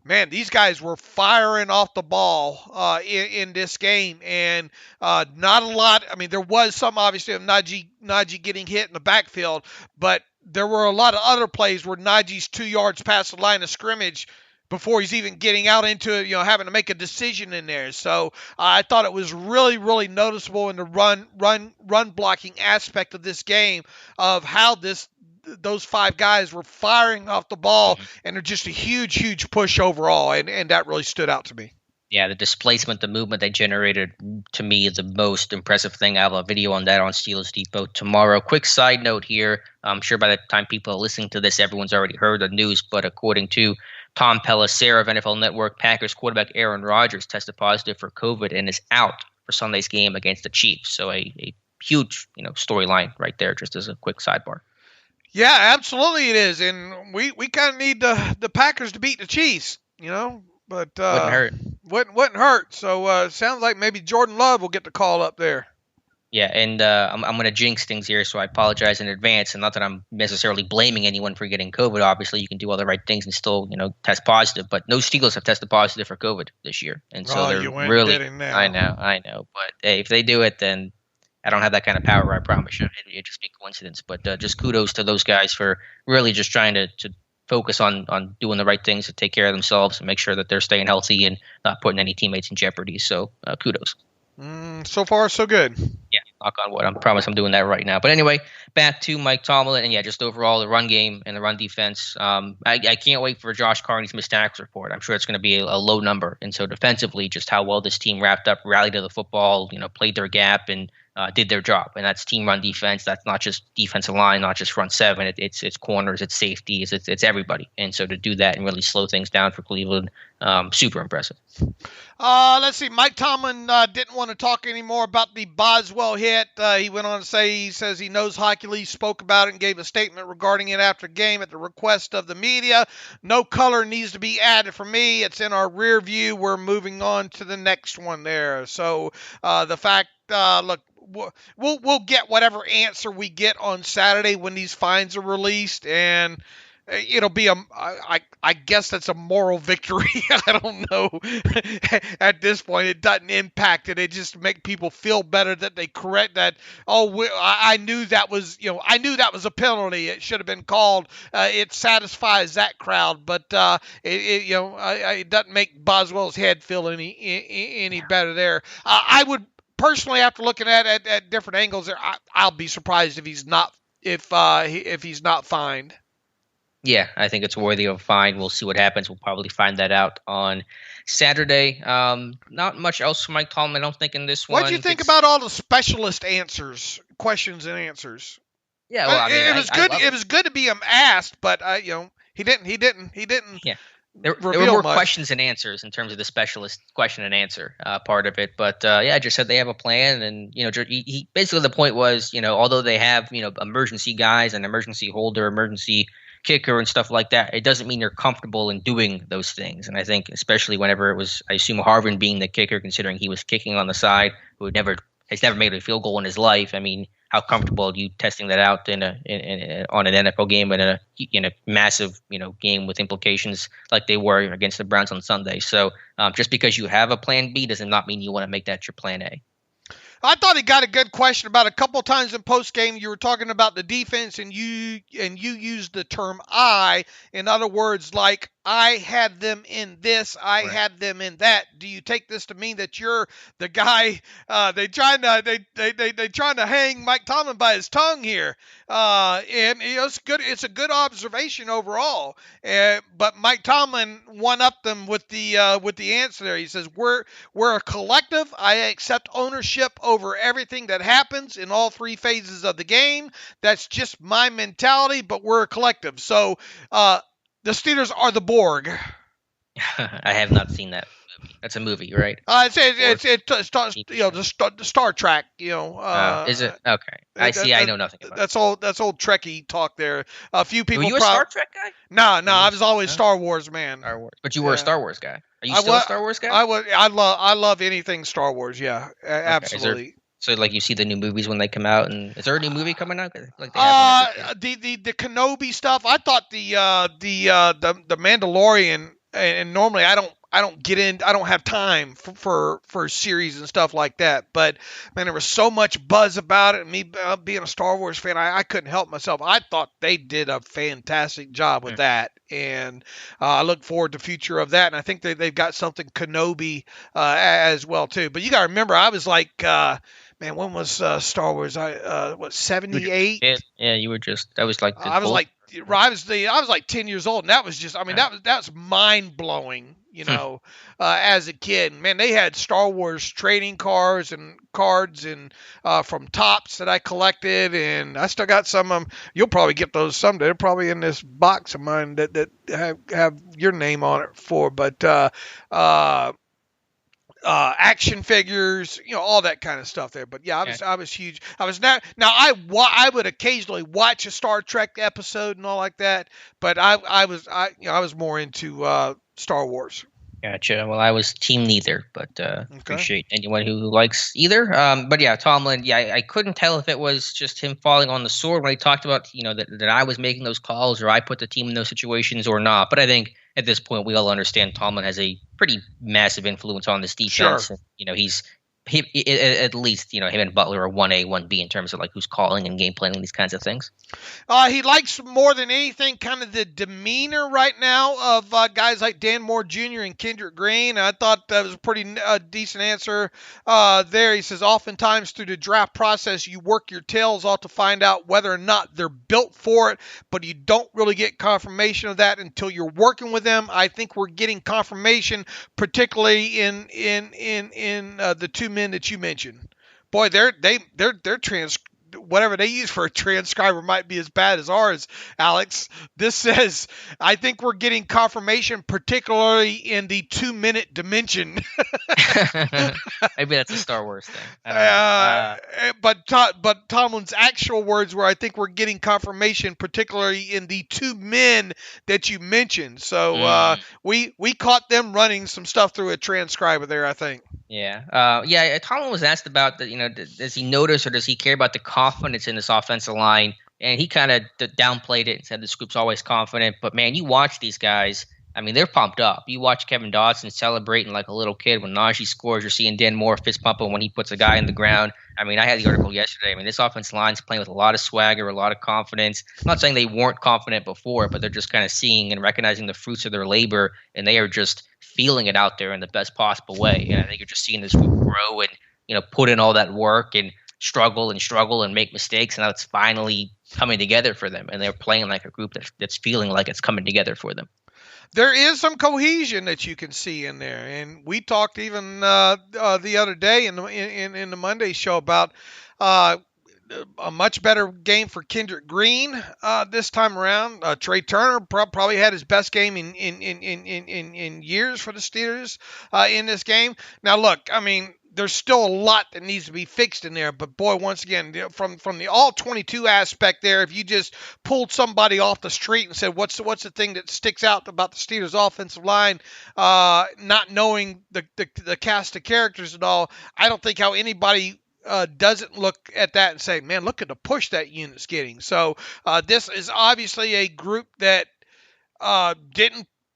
man, these guys were firing off the ball in this game, and not a lot. I mean, there was some, obviously, of Najee getting hit in the backfield, but there were a lot of other plays where Najee's 2 yards past the line of scrimmage before he's even getting out into it, having to make a decision in there. So I thought it was really, really noticeable in the run blocking aspect of this game of how those five guys were firing off the ball, and they're just a huge, huge push overall, and that really stood out to me. Yeah, the displacement, the movement they generated, to me, is the most impressive thing. I have a video on that on Steelers Depot tomorrow. Quick side note here. I'm sure by the time people are listening to this, everyone's already heard the news, but according to Tom Pelissero of NFL Network, Packers quarterback Aaron Rodgers tested positive for COVID and is out for Sunday's game against the Chiefs. So a huge storyline right there, just as a quick sidebar. Yeah, absolutely it is, and we kind of need the Packers to beat the Chiefs, but wouldn't hurt. Wouldn't hurt. So sounds like maybe Jordan Love will get the call up there. Yeah, and I'm going to jinx things here, so I apologize in advance. And not that I'm necessarily blaming anyone for getting COVID. Obviously, you can do all the right things and still, test positive. But no Steelers have tested positive for COVID this year, and so they're really. I know. But hey, if they do it, then I don't have that kind of power, I promise you. It'd just be coincidence. But just kudos to those guys for really just trying to focus on doing the right things to take care of themselves and make sure that they're staying healthy and not putting any teammates in jeopardy. So kudos. So far, so good. Yeah, knock on wood. I promise I'm doing that right now. But anyway, back to Mike Tomlin, and just overall the run game and the run defense. I can't wait for Josh Carney's missed tackles report. I'm sure it's going to be a low number. And so defensively, just how well this team wrapped up, rallied to the football, played their gap and did their job. And that's team run defense. That's not just defensive line, not just front seven. It's corners, it's safeties, it's everybody. And so to do that and really slow things down for Cleveland, super impressive. Let's see. Mike Tomlin didn't want to talk anymore about the Boswell hit. He went on to say he says he knows Hockey Lee spoke about it and gave a statement regarding it after game at the request of the media. No color needs to be added for me. It's in our rear view. We're moving on to the next one there. So the fact, look, we'll get whatever answer we get on Saturday when these fines are released, and it'll be I guess that's a moral victory. I don't know. At this point, it doesn't impact it. It just make people feel better that they correct that. I knew that was a penalty. It should have been called. It satisfies that crowd, but it doesn't make Boswell's head feel any better there. I would personally, after looking at different angles there, I'll be surprised if he's not fined. Yeah, I think it's worthy of a fine. We'll see what happens. We'll probably find that out on Saturday. Not much else from Mike Tomlin, I don't think, in this one. What do you think about all the specialist questions and answers? Yeah, well, I mean, it was good. It was good to be asked, but he didn't. Yeah. There were more questions and answers in terms of the specialist question and answer part of it. But, I just said they have a plan. And, he basically the point was, although they have, emergency guys and emergency holder, emergency kicker and stuff like that, it doesn't mean you're comfortable in doing those things. And I think especially whenever it was, I assume Harvin being the kicker, considering he was kicking on the side, has never made a field goal in his life. I mean, how comfortable are you testing that out on an NFL game and in a massive game with implications like they were against the Browns on Sunday? So just because you have a plan B does not mean you want to make that your plan A. I thought he got a good question about a couple times in post game. You were talking about the defense, and you used the term "I." In other words, like I had them in this, I had them in that. Do you take this to mean that you're the guy? They trying to hang Mike Tomlin by his tongue here, and it's good. It's a good observation overall. But Mike Tomlin one-upped them with the answer there. He says we're a collective. I accept ownership over everything that happens in all three phases of the game. That's just my mentality, but we're a collective. So the Steelers are the Borg. I have not seen that movie. That's a movie, right? It's the Star Trek. Is it okay? I know nothing about it. That's old Trekkie talk there. A few people. Were you a Star Trek guy? No, I was always Star Wars man. Star Wars, but you were a Star Wars guy. Are you still a Star Wars guy? I love anything Star Wars. Yeah, absolutely. So, like, you see the new movies when they come out, and is there a new movie coming out? Like the Kenobi stuff. I thought the Mandalorian, and normally I don't get in. I don't have time for series and stuff like that. But man, there was so much buzz about it. And me being a Star Wars fan, I couldn't help myself. I thought they did a fantastic job with that, and I look forward to the future of that. And I think they've got something Kenobi as well too. But you got to remember, I was like. Man, when was Star Wars? 78? Yeah, you were just. That was like. I was like 10 years old, and that was just. I mean, that's mind blowing. As a kid, man, they had Star Wars trading cards and from Topps that I collected, and I still got some of them. You'll probably get those someday. They're probably in this box of mine that have your name on it for, but. Action figures, all that kind of stuff there. But yeah, I was huge. I was not. Now I would occasionally watch a Star Trek episode and all like that, but I was more into Star Wars. Gotcha. Well, I was team neither, but appreciate anyone who likes either. But yeah, Tomlin. Yeah, I couldn't tell if it was just him falling on the sword when he talked about that I was making those calls or I put the team in those situations or not. But I think at this point we all understand Tomlin has a pretty massive influence on this defense. Sure. And, he's At least, him and Butler are 1A, 1B in terms of like who's calling and game planning these kinds of things. He likes more than anything kind of the demeanor right now of guys like Dan Moore Jr. and Kendrick Green. I thought that was a pretty decent answer there. He says, oftentimes through the draft process, you work your tails off to find out whether or not they're built for it, but you don't really get confirmation of that until you're working with them. I think we're getting confirmation, particularly in the two men that you mentioned. Boy, their whatever they use for a transcriber might be as bad as ours, Alex. This says, I think we're getting confirmation, particularly in the 2-minute dimension. Maybe that's a Star Wars thing. But Tomlin's actual words were, I think we're getting confirmation, particularly in the 2 men that you mentioned. So we caught them running some stuff through a transcriber there, I think. Yeah. Tomlin was asked about that. Does he notice or does he care about the confidence in this offensive line? And he kind of downplayed it and said this group's always confident. But man, you watch these guys. I mean, they're pumped up. You watch Kevin Dodson celebrating like a little kid when Najee scores. You're seeing Dan Moore fist pumping when he puts a guy in the ground. I mean, I had the article yesterday. I mean, this offensive line's playing with a lot of swagger, a lot of confidence. I'm not saying they weren't confident before, but they're just kind of seeing and recognizing the fruits of their labor, and they are just feeling it out there in the best possible way. And I think you're just seeing this group grow and put in all that work and struggle and make mistakes, and now it's finally coming together for them. And they're playing like a group that's feeling like it's coming together for them. There is some cohesion that you can see in there, and we talked even the other day in the Monday show about a much better game for Kendrick Green this time around. Trey Turner probably had his best game in years for the Steelers in this game. Now, look, I mean, there's still a lot that needs to be fixed in there, but boy, once again, from the all 22 aspect there, if you just pulled somebody off the street and said, what's the thing that sticks out about the Steelers offensive line, not knowing the cast of characters and all, I don't think how anybody doesn't look at that and say, man, look at the push that unit's getting. So this is obviously a group that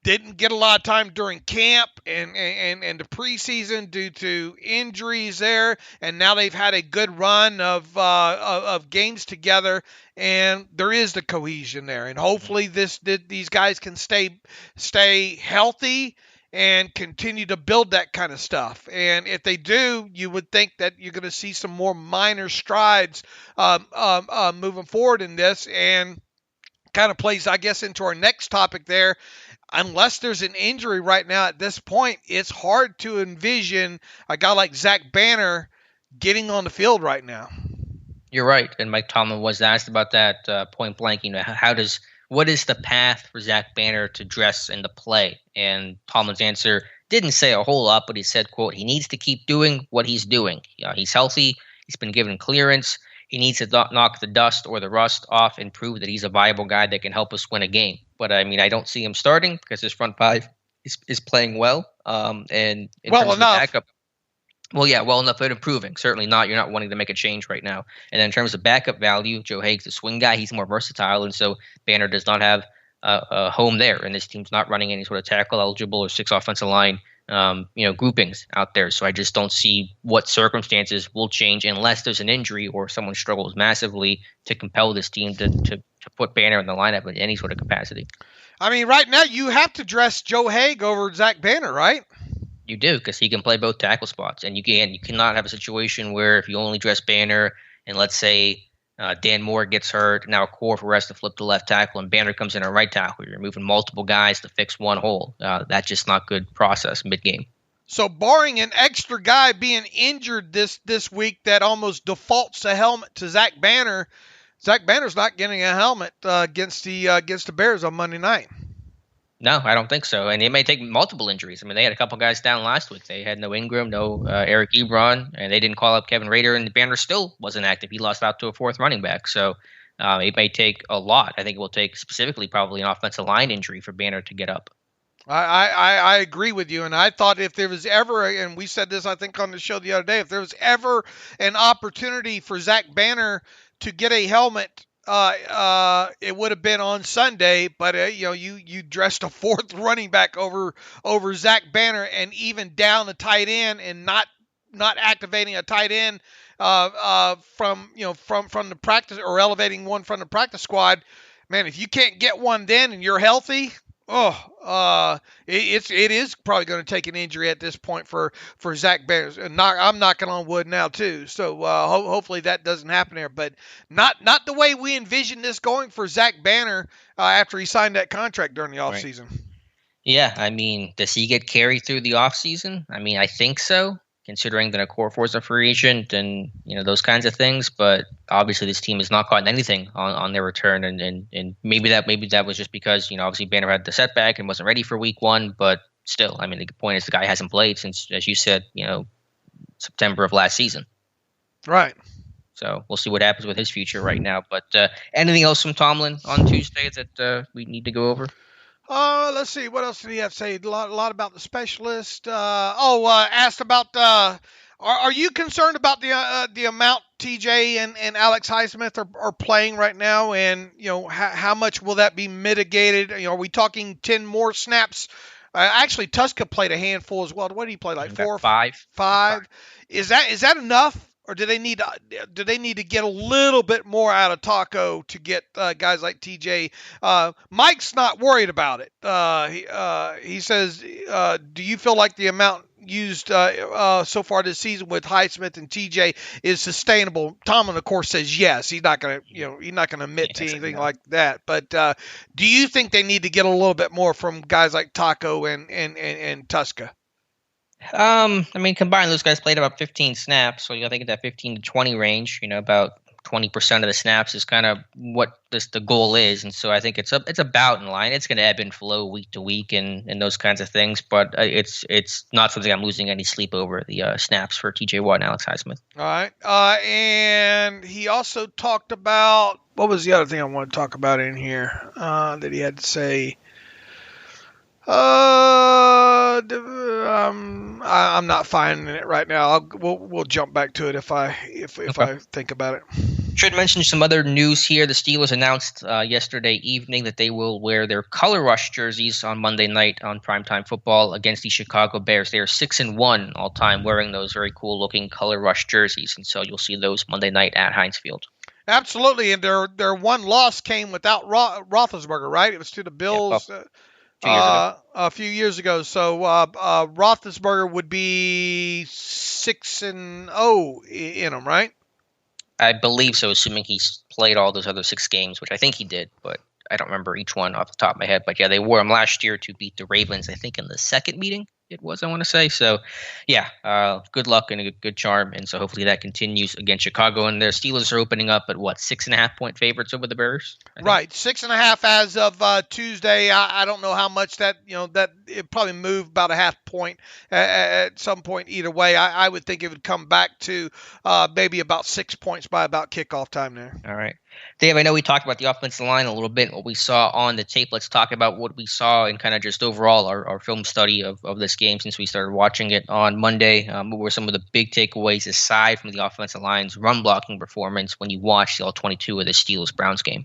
didn't get a lot of time during camp and the preseason due to injuries there, and now they've had a good run of games together, and there is the cohesion there, and hopefully these guys can stay healthy and continue to build that kind of stuff. And if they do, you would think that you're going to see some more minor strides moving forward in this, and kind of plays, I guess, into our next topic there. Unless there's an injury right now at this point, it's hard to envision a guy like Zach Banner getting on the field right now. You're right. And Mike Tomlin was asked about that point blank. What is the path for Zach Banner to dress and to play? And Tomlin's answer didn't say a whole lot, but he said, quote, he needs to keep doing what he's doing. He's healthy. He's been given clearance. He needs to knock the dust or the rust off and prove that he's a viable guy that can help us win a game. But I mean, I don't see him starting because his front five is playing well. And in well terms enough. Of backup, well enough, but improving. Certainly not. You're not wanting to make a change right now. And then in terms of backup value, Joe Haig's a swing guy. He's more versatile, and so Banner does not have a home there. And this team's not running any sort of tackle eligible or 6 offensive line groupings out there. So I just don't see what circumstances will change unless there's an injury or someone struggles massively to compel this team to put Banner in the lineup in any sort of capacity. I mean, right now you have to dress Joe Haig over Zach Banner, right? You do, because he can play both tackle spots. And you cannot have a situation where if you only dress Banner and let's say Dan Moore gets hurt, now a core for rest to flip to left tackle, and Banner comes in at right tackle. You're moving multiple guys to fix one hole. That's just not good process mid-game. So barring an extra guy being injured this week that almost defaults the helmet to Zach Banner's not getting a helmet against the Bears on Monday night. No, I don't think so. And it may take multiple injuries. I mean, they had a couple guys down last week. They had no Ingram, no Eric Ebron, and they didn't call up Kevin Rader, and Banner still wasn't active. He lost out to a 4th running back. So it may take a lot. I think it will take specifically probably an offensive line injury for Banner to get up. I agree with you, and I thought if there was ever, and we said this I think on the show the other day, if there was ever an opportunity for Zach Banner to get a helmet, it would have been on Sunday, but you dressed a 4th running back over Zach Banner, and even down the tight end, and not not activating a tight end from the practice, or elevating one from the practice squad. Man, if you can't get one then and you're healthy, it is probably going to take an injury at this point for Zach Banner. I'm knocking on wood now too, so hopefully that doesn't happen there. But not the way we envisioned this going for Zach Banner after he signed that contract during the offseason. Right. Yeah, I mean, does he get carried through the offseason? I mean, I think so, considering that Okorafor is a free agent and, those kinds of things. But obviously this team has not gotten anything on their return. And maybe that was just because, obviously Banner had the setback and wasn't ready for week 1. But still, I mean, the point is the guy hasn't played since, as you said, September of last season. Right. So we'll see what happens with his future right now. But anything else from Tomlin on Tuesday that we need to go over? Let's see. What else did he have to say? A lot about the specialist. Asked about. Are you concerned about the amount TJ and Alex Highsmith are playing right now, and how much will that be mitigated? Are we talking 10 more snaps? Actually, Tuska played a handful as well. What did he play? Like 4 or 5? 5. Is that enough? Or do they need to get a little bit more out of Taco to get guys like TJ? Mike's not worried about it. He says, do you feel like the amount used so far this season with Highsmith and TJ is sustainable? Tomlin, of course, says yes. He's not going to admit to anything like that. But do you think they need to get a little bit more from guys like Taco and Tuska? I mean, combined, those guys played about 15 snaps, so I think in that 15 to 20 range, about 20% of the snaps is kind of what the goal is, and so I think it's about in line. It's going to ebb and flow week to week and those kinds of things, but it's not something I'm losing any sleep over, the snaps for TJ Watt and Alex Highsmith. All right, and he also talked about, what was the other thing I want to talk about in here that he had to say? I'm not finding it right now. We'll jump back to it if I think about it. Should mention some other news here. The Steelers announced yesterday evening that they will wear their color rush jerseys on Monday night on primetime football against the Chicago Bears. They are 6-1 all time wearing those very cool looking color rush jerseys, and so you'll see those Monday night at Heinz Field. Absolutely, and their one loss came without Roethlisberger, right? It was to the Bills. A few years ago. So Roethlisberger would be 6-0 in them, right? I believe so, assuming he's played all those other 6 games, which I think he did, but I don't remember each one off the top of my head. But yeah, they wore him last year to beat the Ravens, I think in the second meeting it was, I want to say. So yeah, good luck and a good charm. And so hopefully that continues against Chicago. And their Steelers are opening up at 6.5 point favorites over the Bears? Right. 6.5 as of Tuesday. I don't know how much that it probably moved about a half point at some point either way. I would think it would come back to maybe about 6 points by about kickoff time there. All right. Dave, I know we talked about the offensive line a little bit, what we saw on the tape. Let's talk about what we saw in kind of just overall our film study of this game since we started watching it on Monday. What were some of the big takeaways aside from the offensive line's run blocking performance when you watched all 22 of the Steelers-Browns game?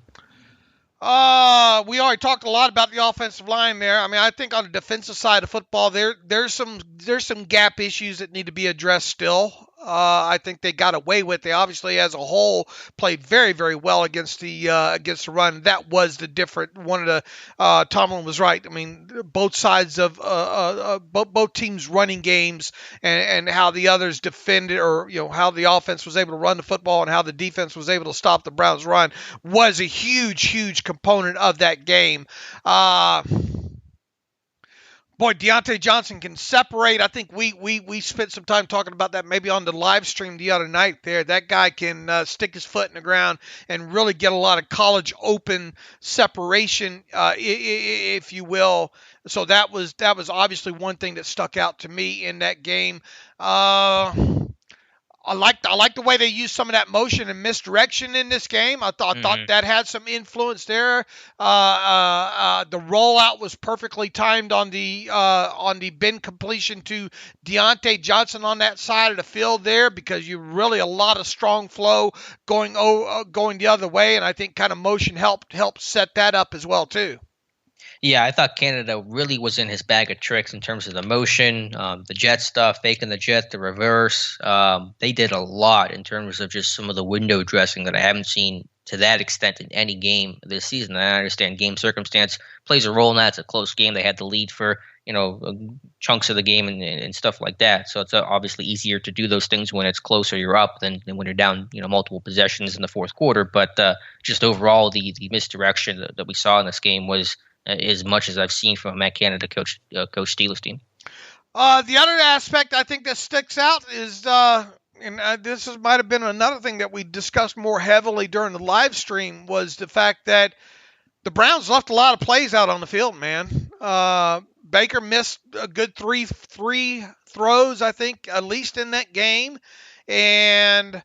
We already talked a lot about the offensive line there. I mean, I think on the defensive side of football, there's some gap issues that need to be addressed still. I think they got away with. They obviously, as a whole, played very, very well against the run. That was the different one of the. Tomlin was right. I mean, both sides of both teams' running games and how the others defended, or how the offense was able to run the football and how the defense was able to stop the Browns' run was a huge component of that game. Boy, Deontay Johnson can separate. I think we spent some time talking about that maybe on the live stream the other night there. That guy can stick his foot in the ground and really get a lot of college open separation, if you will. So that was obviously one thing that stuck out to me in that game. I like the way they used some of that motion and misdirection in this game. I thought that had some influence there. The rollout was perfectly timed on the bin completion to Deontay Johnson on that side of the field there, because you really a lot of strong flow going the other way, and I think kind of motion helped set that up as well too. Yeah, I thought Canada really was in his bag of tricks in terms of the motion, the jet stuff, faking the jet, the reverse. They did a lot in terms of just some of the window dressing that I haven't seen to that extent in any game this season. And I understand game circumstance plays a role in that. It's a close game. They had the lead for chunks of the game and stuff like that. So it's obviously easier to do those things when it's closer, you're up, than when you're down, multiple possessions in the fourth quarter. But just overall, the misdirection that we saw in this game was as much as I've seen from a Matt Canada coach Steelers team. The other aspect I think that sticks out is, this might have been another thing that we discussed more heavily during the live stream, was the fact that the Browns left a lot of plays out on the field, man. Baker missed a good three throws, I think, at least in that game, and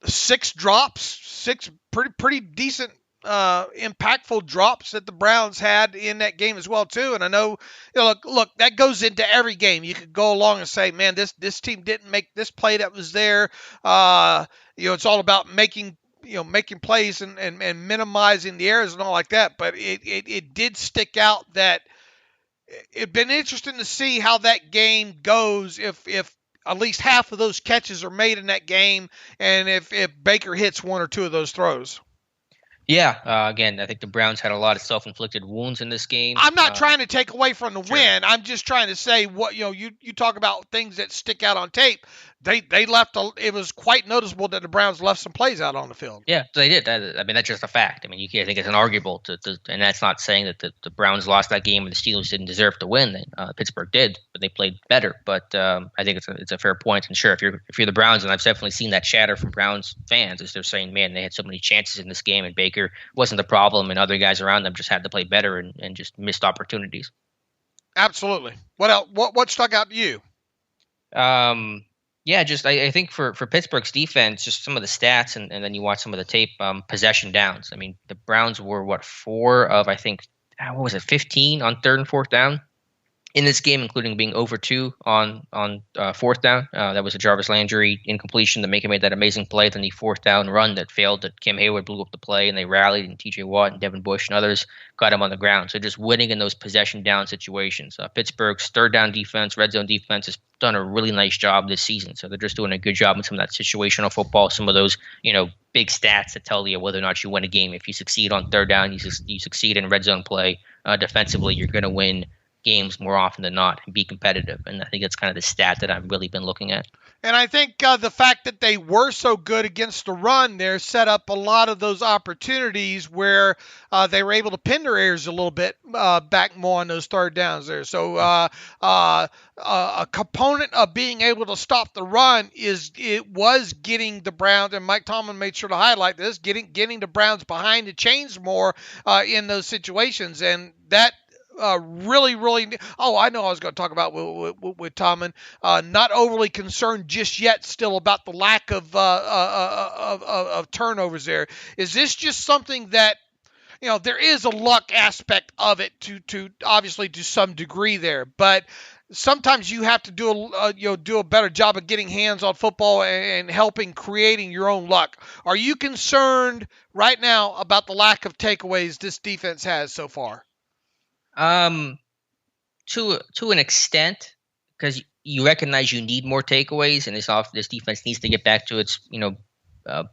6 drops, 6 pretty decent impactful drops that the Browns had in that game as well too. And I know, look, that goes into every game. You could go along and say, man, this team didn't make this play that was there. It's all about making plays and minimizing the errors and all like that. But it did stick out that it'd been interesting to see how that game goes if at least half of those catches are made in that game, and if Baker hits 1 or 2 of those throws. Yeah, again, I think the Browns had a lot of self-inflicted wounds in this game. I'm not trying to take away from the win. I'm just trying to say what you talk about things that stick out on tape. They left. It was quite noticeable that the Browns left some plays out on the field. Yeah, they did. That's just a fact. I think it's unarguable, and that's not saying that the Browns lost that game and the Steelers didn't deserve to win. Pittsburgh did, but they played better. But I think it's a fair point. And sure, if you're the Browns, and I've definitely seen that chatter from Browns fans, as they're saying, man, they had so many chances in this game, and Baker wasn't the problem, and other guys around them just had to play better and just missed opportunities. Absolutely. What else? What stuck out to you? Yeah, just I think for Pittsburgh's defense, just some of the stats, and then you watch some of the tape, possession downs. I mean, the Browns were 4 of, I think, 15 on 3rd and 4th down in this game, including being over 2 on 4th down. That was a Jarvis Landry incompletion that made that amazing play. Then the 4th down run that failed, that Kim Hayward blew up the play, and they rallied, and T.J. Watt and Devin Bush and others got him on the ground. So just winning in those possession down situations. Pittsburgh's 3rd down defense, red zone defense, has done a really nice job this season. So they're just doing a good job in some of that situational football, some of those, big stats that tell you whether or not you win a game. If you succeed on 3rd down, you succeed in red zone play defensively, you're going to win games more often than not and be competitive. And I think that's kind of the stat that I've really been looking at. And I think the fact that they were so good against the run there set up a lot of those opportunities where they were able to pin their ears a little bit back more on those 3rd downs there. So a component of being able to stop the run was getting the Browns, and Mike Tomlin made sure to highlight this, getting the Browns behind the chains more in those situations. And that really, I know I was going to talk about with Tomlin, not overly concerned just yet still about the lack of turnovers there. Is this just something that, there is a luck aspect of it to obviously to some degree there, but sometimes you have to do a better job of getting hands on football and helping creating your own luck. Are you concerned right now about the lack of takeaways this defense has so far? To an extent, because you recognize you need more takeaways, and this defense needs to get back to its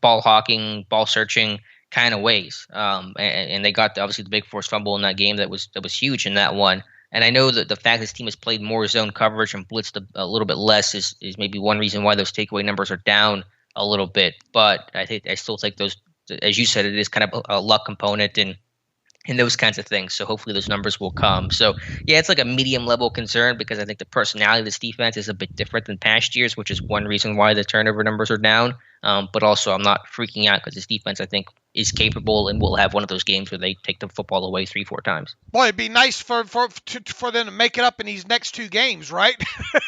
ball hawking, ball searching kind of ways. And they got obviously the big forced fumble in that game that was huge in that one. And I know that the fact this team has played more zone coverage and blitzed a little bit less is maybe one reason why those takeaway numbers are down a little bit. But I still think those, as you said, it is kind of a luck component and those kinds of things. So hopefully those numbers will come. So yeah, it's like a medium level concern because I think the personality of this defense is a bit different than past years, which is one reason why the turnover numbers are down. But also I'm not freaking out because this defense, I think, is capable and will have one of those games where they take the football away 3-4 times. Boy, it'd be nice for them to make it up in these next 2 games, right?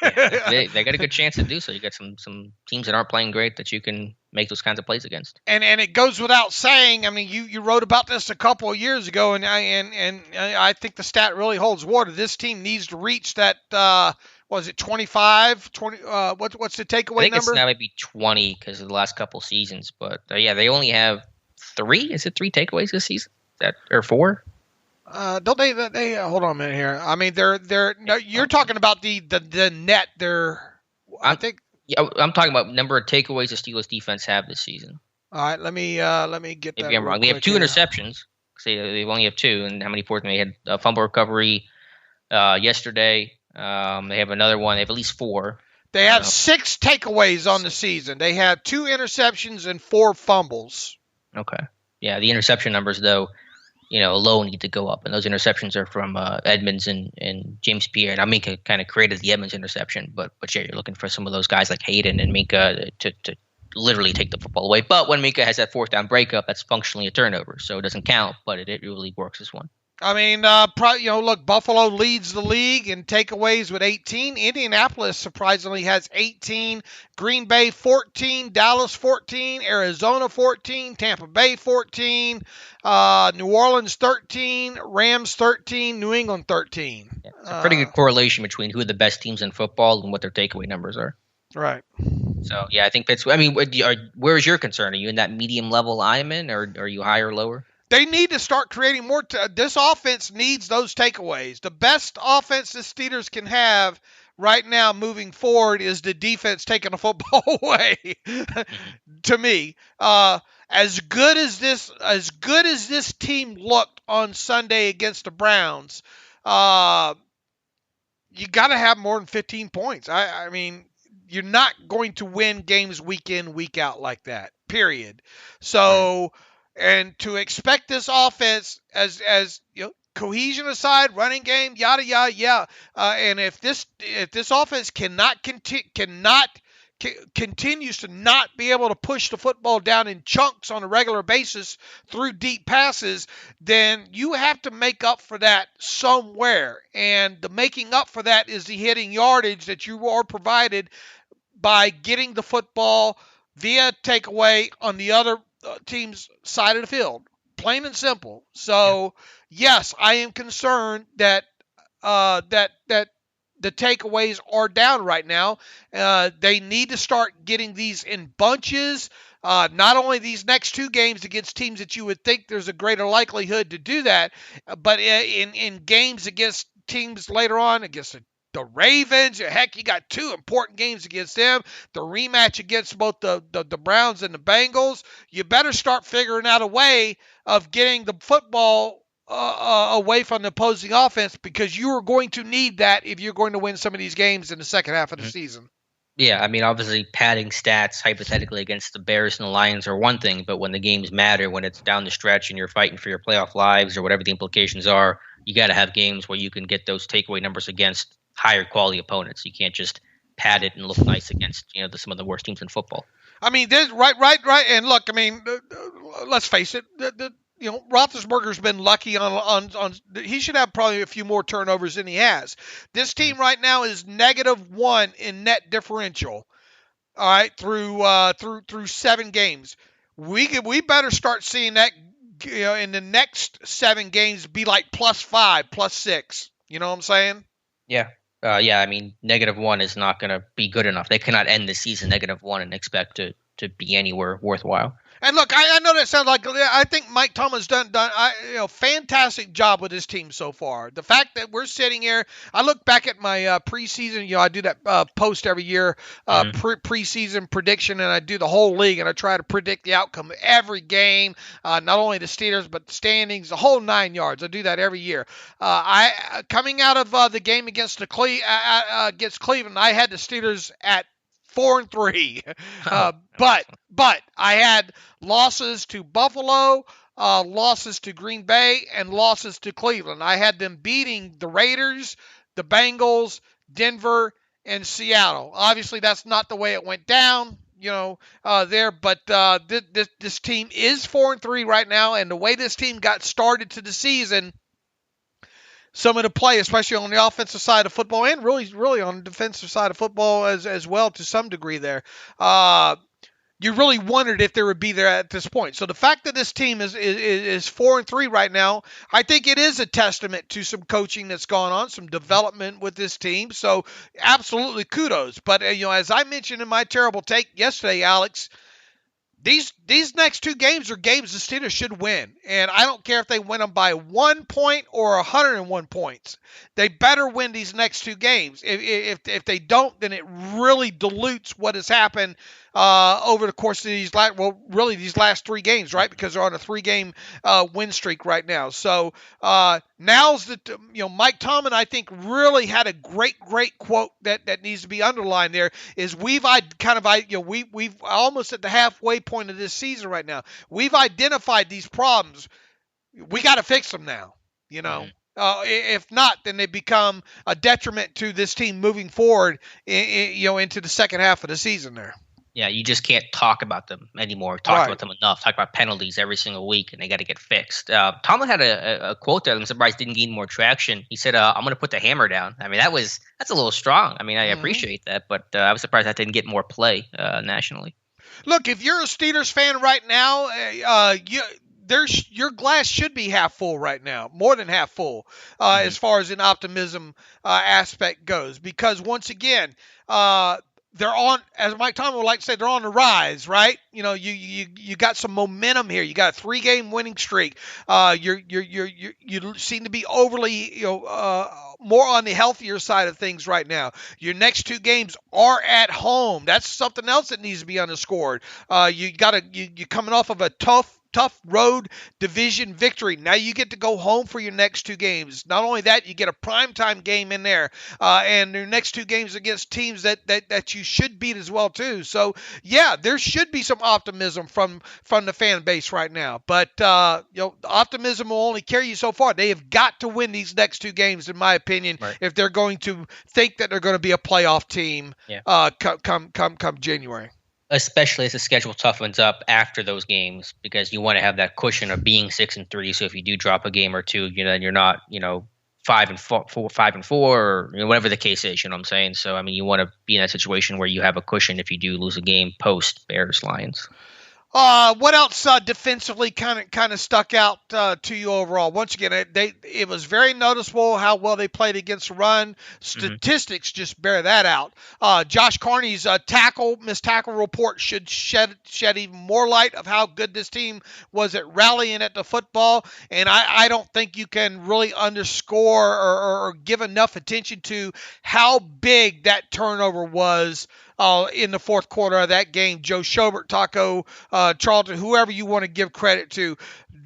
Yeah, they got a good chance to do so. You got some teams that aren't playing great that you can make those kinds of plays against. And it goes without saying. I mean, you wrote about this a couple of years ago, and I think the stat really holds water. This team needs to reach that. Was it 25? 20? What's the takeaway number? I think it's now maybe 20 because of the last couple seasons. But yeah, they only have 3. Is it 3 takeaways this season? Or 4? Don't they hold on a minute here. I mean, no, you're talking about the net. I think. Yeah, I'm talking about number of takeaways the Steelers defense have this season. All right, let me get that. Maybe I'm wrong. They have 2 interceptions. They only have 2, and how many forced? They had a fumble recovery yesterday. They have another one. They have at least 4. They have 6 takeaways on the season. They have 2 interceptions and 4 fumbles. Okay. Yeah, the interception numbers, though, alone need to go up. And those interceptions are from Edmonds and James Pierre. Now, Minka kind of created the Edmonds interception, but yeah, you're looking for some of those guys like Hayden and Minka to literally take the football away. But when Minka has that 4th down breakup, that's functionally a turnover, so it doesn't count, but it really works as one. I mean, look, Buffalo leads the league in takeaways with 18. Indianapolis surprisingly has 18. Green Bay 14. Dallas 14. Arizona 14. Tampa Bay 14. New Orleans 13. Rams 13. New England 13. Yeah, it's a pretty good correlation between who are the best teams in football and what their takeaway numbers are. Right. So, yeah, I think that's – I mean, where's your concern? Are you in that medium level I'm in, or are you higher or lower? They need to start creating more. This offense needs those takeaways. The best offense the Steelers can have right now moving forward is the defense taking the football away. To me, as good as this team looked on Sunday against the Browns, you got to have more than 15 points. I mean, you're not going to win games week in, week out like that. Period. So. Right. And to expect this offense as cohesion aside, running game, yada yada, yeah. And if this offense continues to not be able to push the football down in chunks on a regular basis through deep passes, then you have to make up for that somewhere. And the making up for that is the hitting yardage that you are provided by getting the football via takeaway on the other team's side of the field, plain and simple. So, yes, I am concerned that the takeaways are down right now. They need to start getting these in bunches. Not only these next 2 games against teams that you would think there's a greater likelihood to do that, but in games against teams later on, against the Ravens, heck, you got 2 important games against them. The rematch against both the Browns and the Bengals. You better start figuring out a way of getting the football away from the opposing offense, because you are going to need that if you're going to win some of these games in the second half of the season. Yeah, I mean, obviously padding stats hypothetically against the Bears and the Lions are one thing, but when the games matter, when it's down the stretch and you're fighting for your playoff lives or whatever the implications are, you got to have games where you can get those takeaway numbers against higher quality opponents. You can't just pad it and look nice against some of the worst teams in football. I mean, there's right. And look, I mean, let's face it. Roethlisberger's been lucky on. He should have probably a few more turnovers than he has. This team right now is -1 in net differential. All right, through 7 games. We better start seeing that in the next 7 games be like +5, +6. You know what I'm saying? Yeah. I mean, -1 is not going to be good enough. They cannot end the season -1 and expect to be anywhere worthwhile. And look, I know that sounds like, I think Mike Tomlin's done fantastic job with his team so far. The fact that we're sitting here, I look back at my preseason, I do that post every year, preseason prediction, and I do the whole league, and I try to predict the outcome of every game, not only the Steelers, but the standings, the whole 9 yards. I do that every year. Coming out of the game against Cleveland, I had the Steelers at 4-3, but I had losses to Buffalo, losses to Green Bay, and losses to Cleveland. I had them beating the Raiders, the Bengals, Denver, and Seattle. Obviously, that's not the way it went down, there. But this team is 4-3 right now, and the way this team got started to the season, some of the play, especially on the offensive side of football, and really on the defensive side of football as well to some degree there, you really wondered if they would be there at this point. So the fact that this team is 4-3 right now, I think it is a testament to some coaching that's gone on, some development with this team. So absolutely kudos. But as I mentioned in my terrible take yesterday, Alex, These next two games are games the Steelers should win, and I don't care if they win them by 1 point or 101 points. They better win these next two games. If they don't, then it really dilutes what has happened over the course of these last 3 games, right? Because they're on a 3-game win streak right now. So now's the Mike Tomlin, I think, really had a great quote that needs to be underlined. There is we've almost at the halfway point of this season right now. We've identified these problems. We got to fix them now. If not, then they become a detriment to this team moving forward. Into the second half of the season there. Yeah, you just can't talk about them anymore. Talk about them enough. Talk about penalties every single week, and they got to get fixed. Tomlin had a quote that I'm surprised didn't gain more traction. He said, "I'm going to put the hammer down." I mean, that's a little strong. I mean, I appreciate that, but I was surprised that didn't get more play nationally. Look, if you're a Steelers fan right now, your glass should be half full right now, more than half full, as far as an optimism aspect goes. Because once again, they're on, as Mike Tomlin would like to say, they're on the rise, right? You got some momentum here. You got a 3-game winning streak. You seem to be overly, more on the healthier side of things right now. Your next 2 games are at home. That's something else that needs to be underscored. You're coming off of a tough road division victory. Now you get to go home for your next 2 games. Not only that, you get a primetime game in there, and your next 2 games against teams that you should beat as well too. So yeah, there should be some optimism from the fan base right now. But optimism will only carry you so far. They have got to win these next 2 games, in my opinion, if they're going to think that they're going to be a playoff team come January. Especially as the schedule toughens up after those games, because you want to have that cushion of being 6-3. So if you do drop a game or 2, then you're not, 5-4, or whatever the case is. You know what I'm saying? So I mean, you want to be in that situation where you have a cushion if you do lose a game post Bears Lions. What else defensively kind of stuck out to you overall? Once again, it was very noticeable how well they played against the run. Statistics just bear that out. Josh Carney's missed tackle report should shed even more light of how good this team was at rallying at the football. And I don't think you can really underscore or give enough attention to how big that turnover was in the fourth quarter of that game. Joe Schobert, Taco Charlton, whoever you want to give credit to,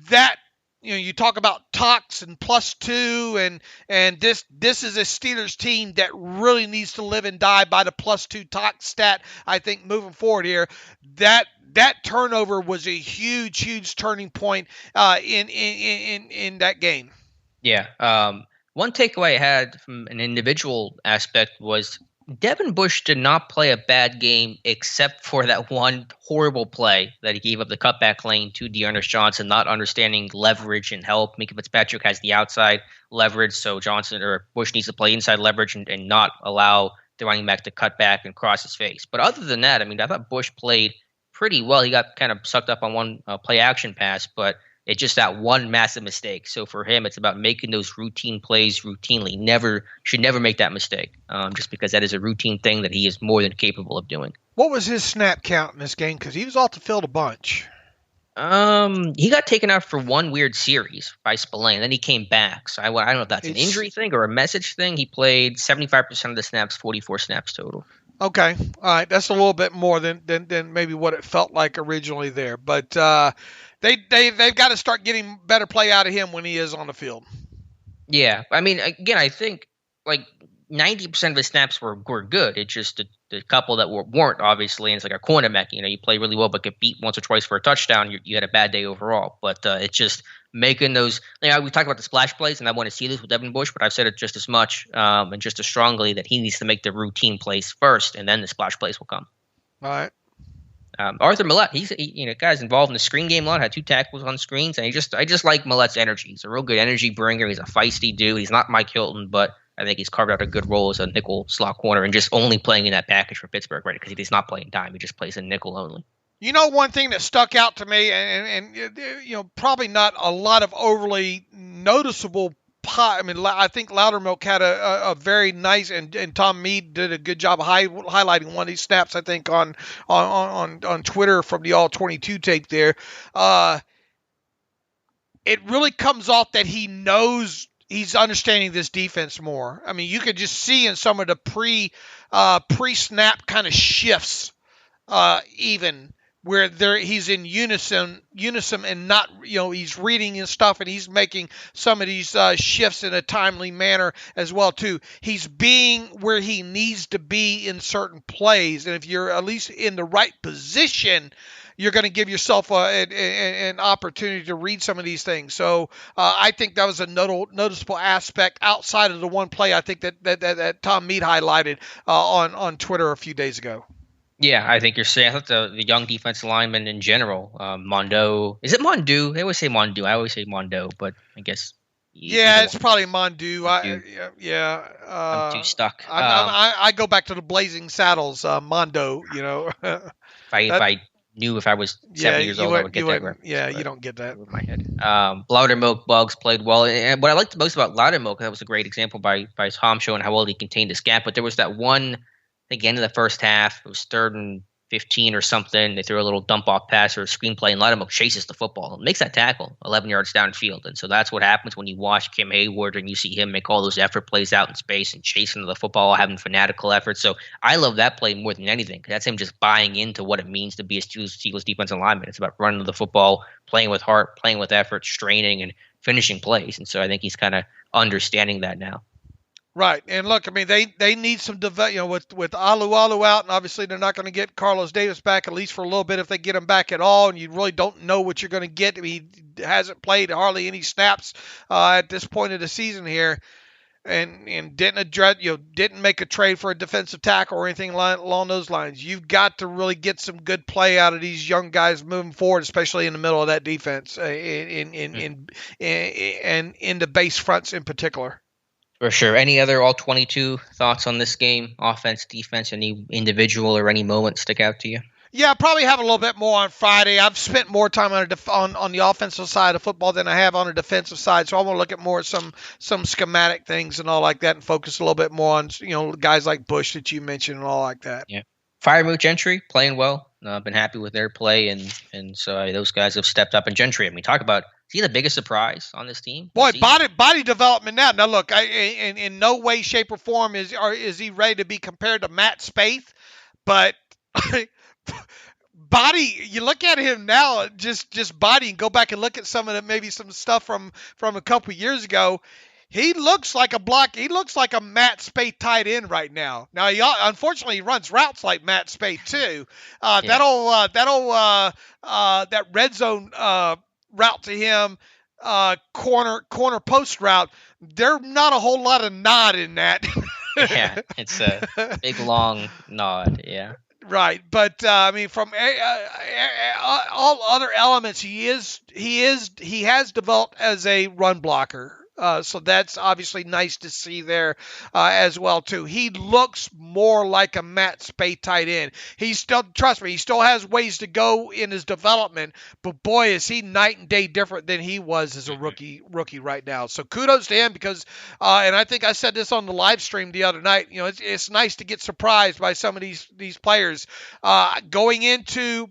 that you talk about talks and +2, and this is a Steelers team that really needs to live and die by the +2 talk stat. I think moving forward here, that turnover was a huge turning point in that game. Yeah. One takeaway I had from an individual aspect was Devin Bush did not play a bad game except for that one horrible play that he gave up the cutback lane to Dearness Johnson, not understanding leverage and help. Minka Fitzpatrick has the outside leverage, so Bush needs to play inside leverage and not allow the running back to cut back and cross his face. But other than that, I mean, I thought Bush played pretty well. He got kind of sucked up on one play action pass, but it's just that one massive mistake. So for him, it's about making those routine plays routinely. Should never make that mistake, just because that is a routine thing that he is more than capable of doing. What was his snap count in this game? Because he was off the field a bunch. He got taken out for one weird series by Spillane. Then he came back. So I don't know if that's an injury thing or a message thing. He played 75% of the snaps, 44 snaps total. Okay. All right. That's a little bit more than maybe what it felt like originally there. But they've got to start getting better play out of him when he is on the field. Yeah. I mean, again, I think like 90% of his snaps were good. It's just the couple that weren't, obviously. And it's like a cornerback. You play really well but get beat once or twice for a touchdown. You had a bad day overall. But it's just making those we talk about the splash plays, and I want to see this with Devin Bush, but I've said it just as much and just as strongly that he needs to make the routine plays first, and then the splash plays will come. All right. Arthur Millette, he's guy's involved in the screen game a lot, had 2 tackles on screens, and I just like Millette's energy. He's a real good energy bringer. He's a feisty dude. He's not Mike Hilton, but I think he's carved out a good role as a nickel slot corner and just only playing in that package for Pittsburgh, right? Because he's not playing dime. He just plays in nickel only. One thing that stuck out to me, and probably not a lot of overly noticeable I think Loudermilk had a very nice, and Tom Mead did a good job of highlighting one of these snaps, I think, on Twitter from the All-22 tape there. It really comes off that he knows he's understanding this defense more. I mean, you could just see in some of the pre-snap kind of shifts, even where he's in unison and not, he's reading and stuff, and he's making some of these shifts in a timely manner as well too. He's being where he needs to be in certain plays, and if you're at least in the right position, you're going to give yourself an opportunity to read some of these things. So I think that was a noticeable aspect outside of the one play I think that Tom Mead highlighted on Twitter a few days ago. Yeah, I think you're saying. I thought the young defensive linemen in general, Mondo. Is it Mondu? They always say Mondu. I always say Mondo, but I guess. Yeah, it's probably Mondu. I'm too stuck. I go back to the Blazing Saddles, Mondo. If I knew if I was 7 years old, I would get that reference. Yeah, you don't get that. In my head. Loudermilk Bugs played well, and what I liked most about Loudermilk, that was a great example by Tom showing how well he contained his gap. But there was that one. I think end of the first half, it was 3rd and 15 or something. They threw a little dump off pass or a screenplay, and Loudermilk chases the football, makes that tackle 11 yards downfield. And so that's what happens when you watch Kim Hayward and you see him make all those effort plays out in space and chasing the football, having fanatical efforts. So I love that play more than anything. That's him just buying into what it means to be a Eagles defensive lineman. It's about running the football, playing with heart, playing with effort, straining, and finishing plays. And so I think he's kind of understanding that now. Right, and look, I mean, they need some with Alu out, and obviously they're not going to get Carlos Davis back, at least for a little bit if they get him back at all, and you really don't know what you're going to get. I mean, he hasn't played hardly any snaps at this point of the season here, and didn't make a trade for a defensive tackle or anything along those lines. You've got to really get some good play out of these young guys moving forward, especially in the middle of that defense, and in the base fronts in particular. For sure. Any other all-22 thoughts on this game? Offense, defense, any individual or any moment stick out to you? Yeah, I probably have a little bit more on Friday. I've spent more time on the offensive side of football than I have on the defensive side, so I want to look at more some schematic things and all like that and focus a little bit more on guys like Bush that you mentioned and all like that. Yeah. Firemouth Gentry playing well. I've been happy with their play, and so those guys have stepped up. And Gentry, I mean, talk about, is he the biggest surprise on this team? Boy, body development now. Now, look, in no way, shape, or form is he ready to be compared to Matt Spaeth, but body. You look at him now, just body, and go back and look at some stuff from a couple of years ago. He looks like a Matt Spaeth tight end right now. Now, unfortunately, he runs routes like Matt Spaeth too. That red zone route to him, corner post route. There's not a whole lot of nod in that. Yeah, it's a big long nod. Yeah. Right, but I mean, from all other elements, he has developed as a run blocker. So that's obviously nice to see there as well too. He looks more like a Matt Spaeth tight end. Trust me, he still has ways to go in his development, but boy, is he night and day different than he was as a rookie right now. So kudos to him because, and I think I said this on the live stream the other night. It's nice to get surprised by some of these players going into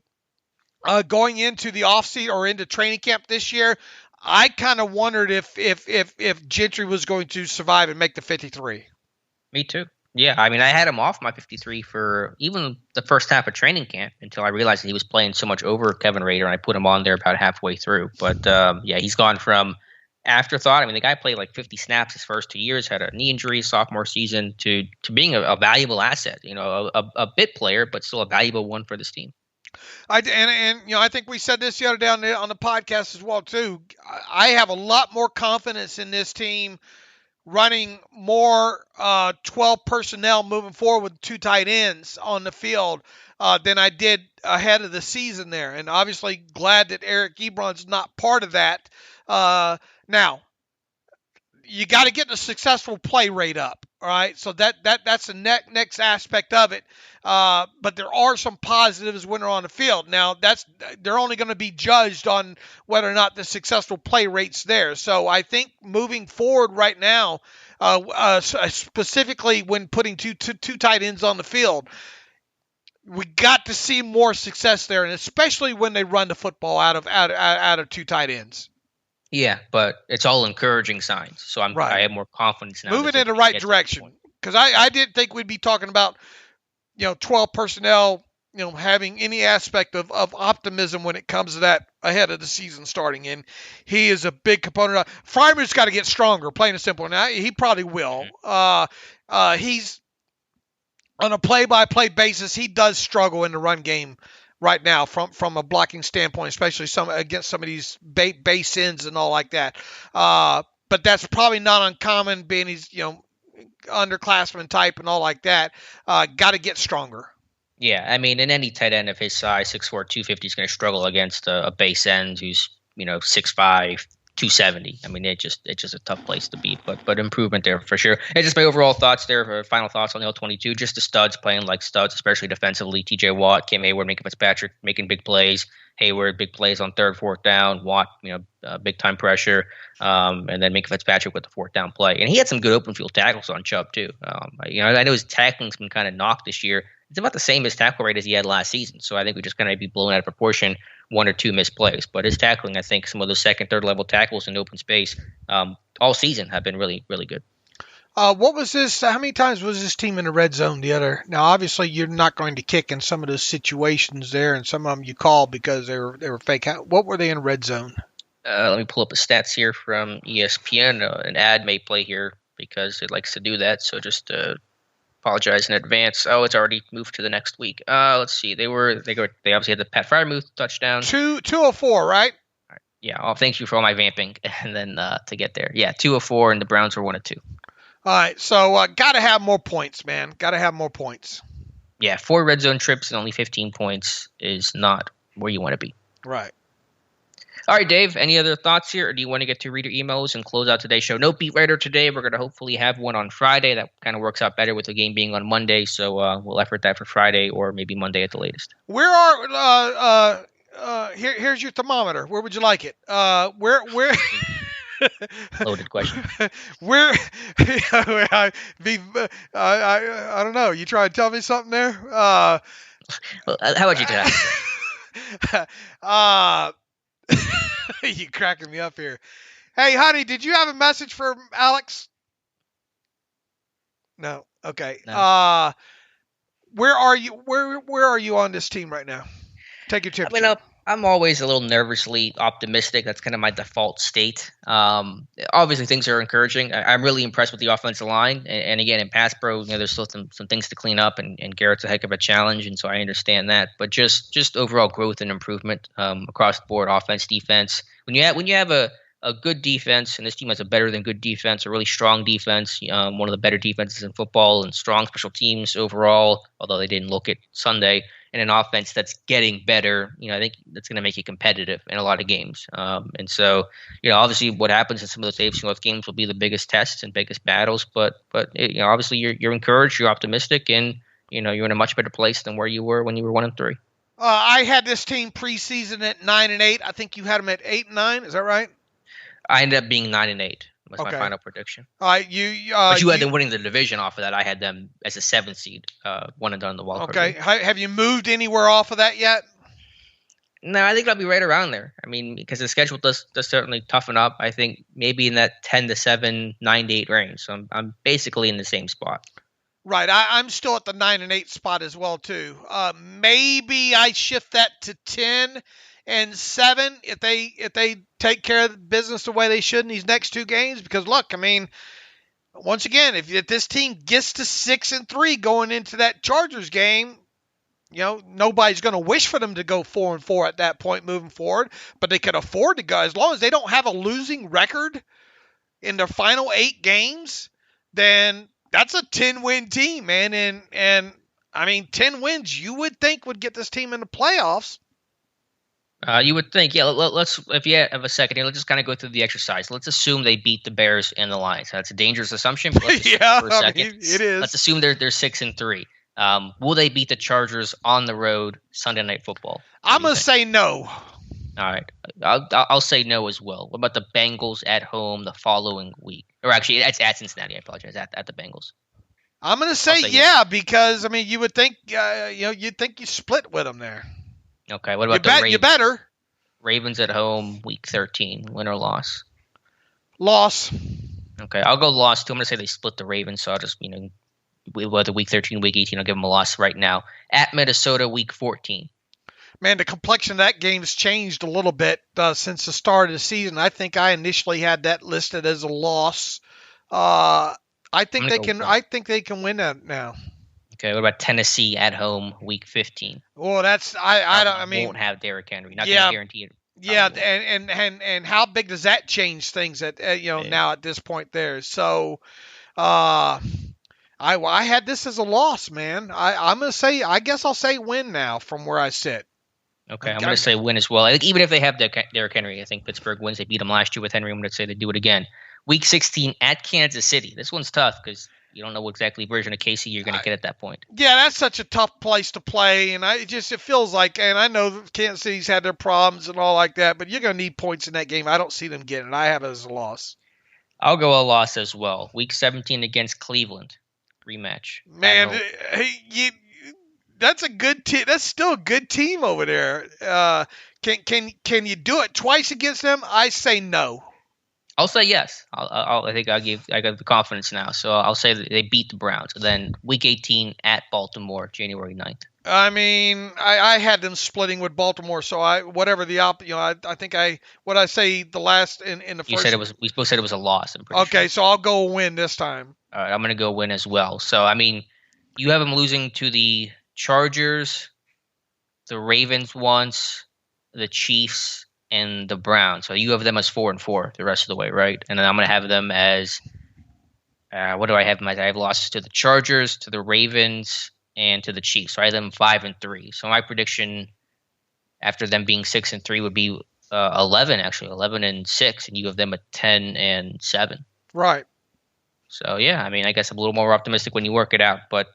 the offseason or into training camp this year. I kind of wondered if Gentry was going to survive and make the 53. Me too. Yeah, I mean, I had him off my 53 for even the first half of training camp until I realized that he was playing so much over Kevin Rader, and I put him on there about halfway through. But, yeah, he's gone from afterthought. I mean, the guy played like 50 snaps his first 2 years, had a knee injury sophomore season, to being a valuable asset, a bit player, but still a valuable one for this team. I think we said this the other day on the podcast as well too. I have a lot more confidence in this team running more 12 personnel moving forward with 2 tight ends on the field than I did ahead of the season there. And obviously glad that Eric Ebron's not part of that. Now, you got to get the successful play rate up, All right, so that's the next aspect of it. But there are some positives when they're on the field. Now they're only going to be judged on whether or not the successful play rate's there. So I think moving forward right now, specifically when putting two tight ends on the field, we got to see more success there, and especially when they run the football out of two tight ends. Yeah, but it's all encouraging signs. So I have more confidence now. Moving in the right direction. Because I didn't think we'd be talking about, 12 personnel, having any aspect of optimism when it comes to that ahead of the season starting. And he is a big component. Frymer's got to get stronger, plain and simple. Now, he probably will. He's on a play-by-play basis. He does struggle in the run game right now from a blocking standpoint, especially against some of these base ends and all like that. But that's probably not uncommon, being he's, underclassman type and all like that. Got to get stronger. Yeah, I mean, in any tight end of his size, 6'4", 250 is going to struggle against a base end who's 6'5", 270. I mean, it's just a tough place to be, but improvement there for sure. And just my overall thoughts there, final thoughts on the L-22, just the studs playing like studs, especially defensively. TJ Watt, Cam Hayward, Minka Fitzpatrick making big plays. Hayward, big plays on third, fourth down. Watt, big time pressure. And then Minka Fitzpatrick with the fourth down play. And he had some good open field tackles on Chubb too. I know his tackling's been kind of knocked this year. It's about the same as tackle rate as he had last season. So I think we just kind of be blown out of proportion, one or two missed plays. But his tackling, I think some of those second, third level tackles in open space all season have been really, really good. What was this? How many times was this team in the red zone the other? Now, obviously, you're not going to kick in some of those situations there, and some of them you call because they were fake. What were they in red zone? Let me pull up the stats here from ESPN. An ad may play here because it likes to do that. So just apologize in advance. Oh, it's already moved to the next week. Let's see. They obviously had the Pat Freiermuth touchdown. 204, right? All right. Yeah. Thank you for all my vamping, and then to get there. Yeah, 204, and the Browns were 1-2. All right, so got to have more points, man. Got to have more points. Yeah, 4 red zone trips and only 15 points is not where you want to be. Right. All right, Dave, any other thoughts here, or do you want to get to reader emails and close out today's show? No beat writer today. We're going to hopefully have one on Friday. That kind of works out better with the game being on Monday, so we'll effort that for Friday or maybe Monday at the latest. Here's your thermometer. Where would you like it? Where Loaded question. I don't know. You trying to tell me something there? Well, how would you tell? You cracking me up here. Hey, honey, did you have a message for Alex? No. Okay. No. Where are you? Where are you on this team right now? Take your temperature. I'm always a little nervously optimistic. That's kind of my default state. Obviously, things are encouraging. I'm really impressed with the offensive line. And again, in pass pro, there's still some things to clean up, and Garrett's a heck of a challenge, and so I understand that. But just overall growth and improvement across the board, offense, defense. When you have a good defense, and this team has a better than good defense, a really strong defense, one of the better defenses in football, and strong special teams overall, although they didn't look at Sunday, and an offense that's getting better, I think that's going to make it competitive in a lot of games. And so, obviously what happens in some of those AFC North games will be the biggest tests and biggest battles, but obviously you're encouraged, you're optimistic, and, you're in a much better place than where you were when you were 1-3. I had this team preseason at 9-8. I think you had them at 8-9. Is that right? I ended up being 9-8. Was my final prediction. But you had them winning the division off of that. I had them as a 7th seed, one and done in the wild card. Okay. Have you moved anywhere off of that yet? No, I think I'll be right around there. I mean, because the schedule does certainly toughen up. I think maybe in that 10-7, 9-8 range. So I'm basically in the same spot. Right. I'm still at the 9-8 spot as well too. Maybe I shift that to 10-7 if they take care of the business the way they should in these next 2 games. Because look, I mean, once again, if this team gets to 6-3 going into that Chargers game, nobody's going to wish for them to go 4-4 at that point moving forward, but they could afford to go as long as they don't have a losing record in their final 8 games. Then that's a 10-win team, man. And I mean, 10 wins you would think would get this team in the playoffs. You would think, yeah. Let's, if you have a second here, let's just kind of go through the exercise. Let's assume they beat the Bears and the Lions. That's a dangerous assumption. But let's yeah, for a second. it is. Let's assume they're 6-3. Will they beat the Chargers on the road Sunday Night Football? I'm gonna say no. All right, I'll say no as well. What about the Bengals at home the following week? Or actually, it's at Cincinnati. I apologize. At the Bengals. I'm gonna say yeah, because I mean, you would think you'd think you split with them there. Okay, what about the Ravens? You better. Ravens at home, week 13, win or loss? Loss. Okay, I'll go loss too. I'm going to say they split the Ravens, so I'll just, whether week 13, week 18, I'll give them a loss right now. At Minnesota, week 14. Man, the complexion of that game's changed a little bit since the start of the season. I think I initially had that listed as a loss. I think they can win that now. Okay, what about Tennessee at home, week 15? Well, that's I mean, won't have Derrick Henry. Not going to guarantee it. Yeah, and how big does that change things at now at this point there? So, I had this as a loss, man. I'm gonna say, I guess I'll say win now from where I sit. Okay, I'm going to say win as well. I think even if they have Derrick Henry, I think Pittsburgh wins. They beat them last year with Henry. I'm going to say they do it again. Week 16 at Kansas City. This one's tough because you don't know what exactly version of KC you're going to get at that point. Yeah, that's such a tough place to play, and it feels like, and I know Kansas City's had their problems and all like that, but you're going to need points in that game. I don't see them getting it. I have it as a loss. I'll go a loss as well. Week 17 against Cleveland, rematch. Man, that's a good team. That's still a good team over there. Can you do it twice against them? I say no. I'll say yes. I think I got the confidence now. So I'll say that they beat the Browns. And then week 18 at Baltimore, January 9th. I mean, I had them splitting with Baltimore. So I think what I say the last in the first. You said we both said it was a loss. I'm pretty sure. So I'll go win this time. All right, I'm going to go win as well. So I mean, you have them losing to the Chargers, the Ravens once, the Chiefs, and the Browns. So you have them as 4-4 the rest of the way, right? And then I'm going to have them as what do I have them as? I have losses to the Chargers, to the Ravens, and to the Chiefs. So I have them 5-3. So my prediction after them being 6-3 would be 11-6, and you have them at 10-7. Right. So yeah, I mean, I guess I'm a little more optimistic when you work it out, but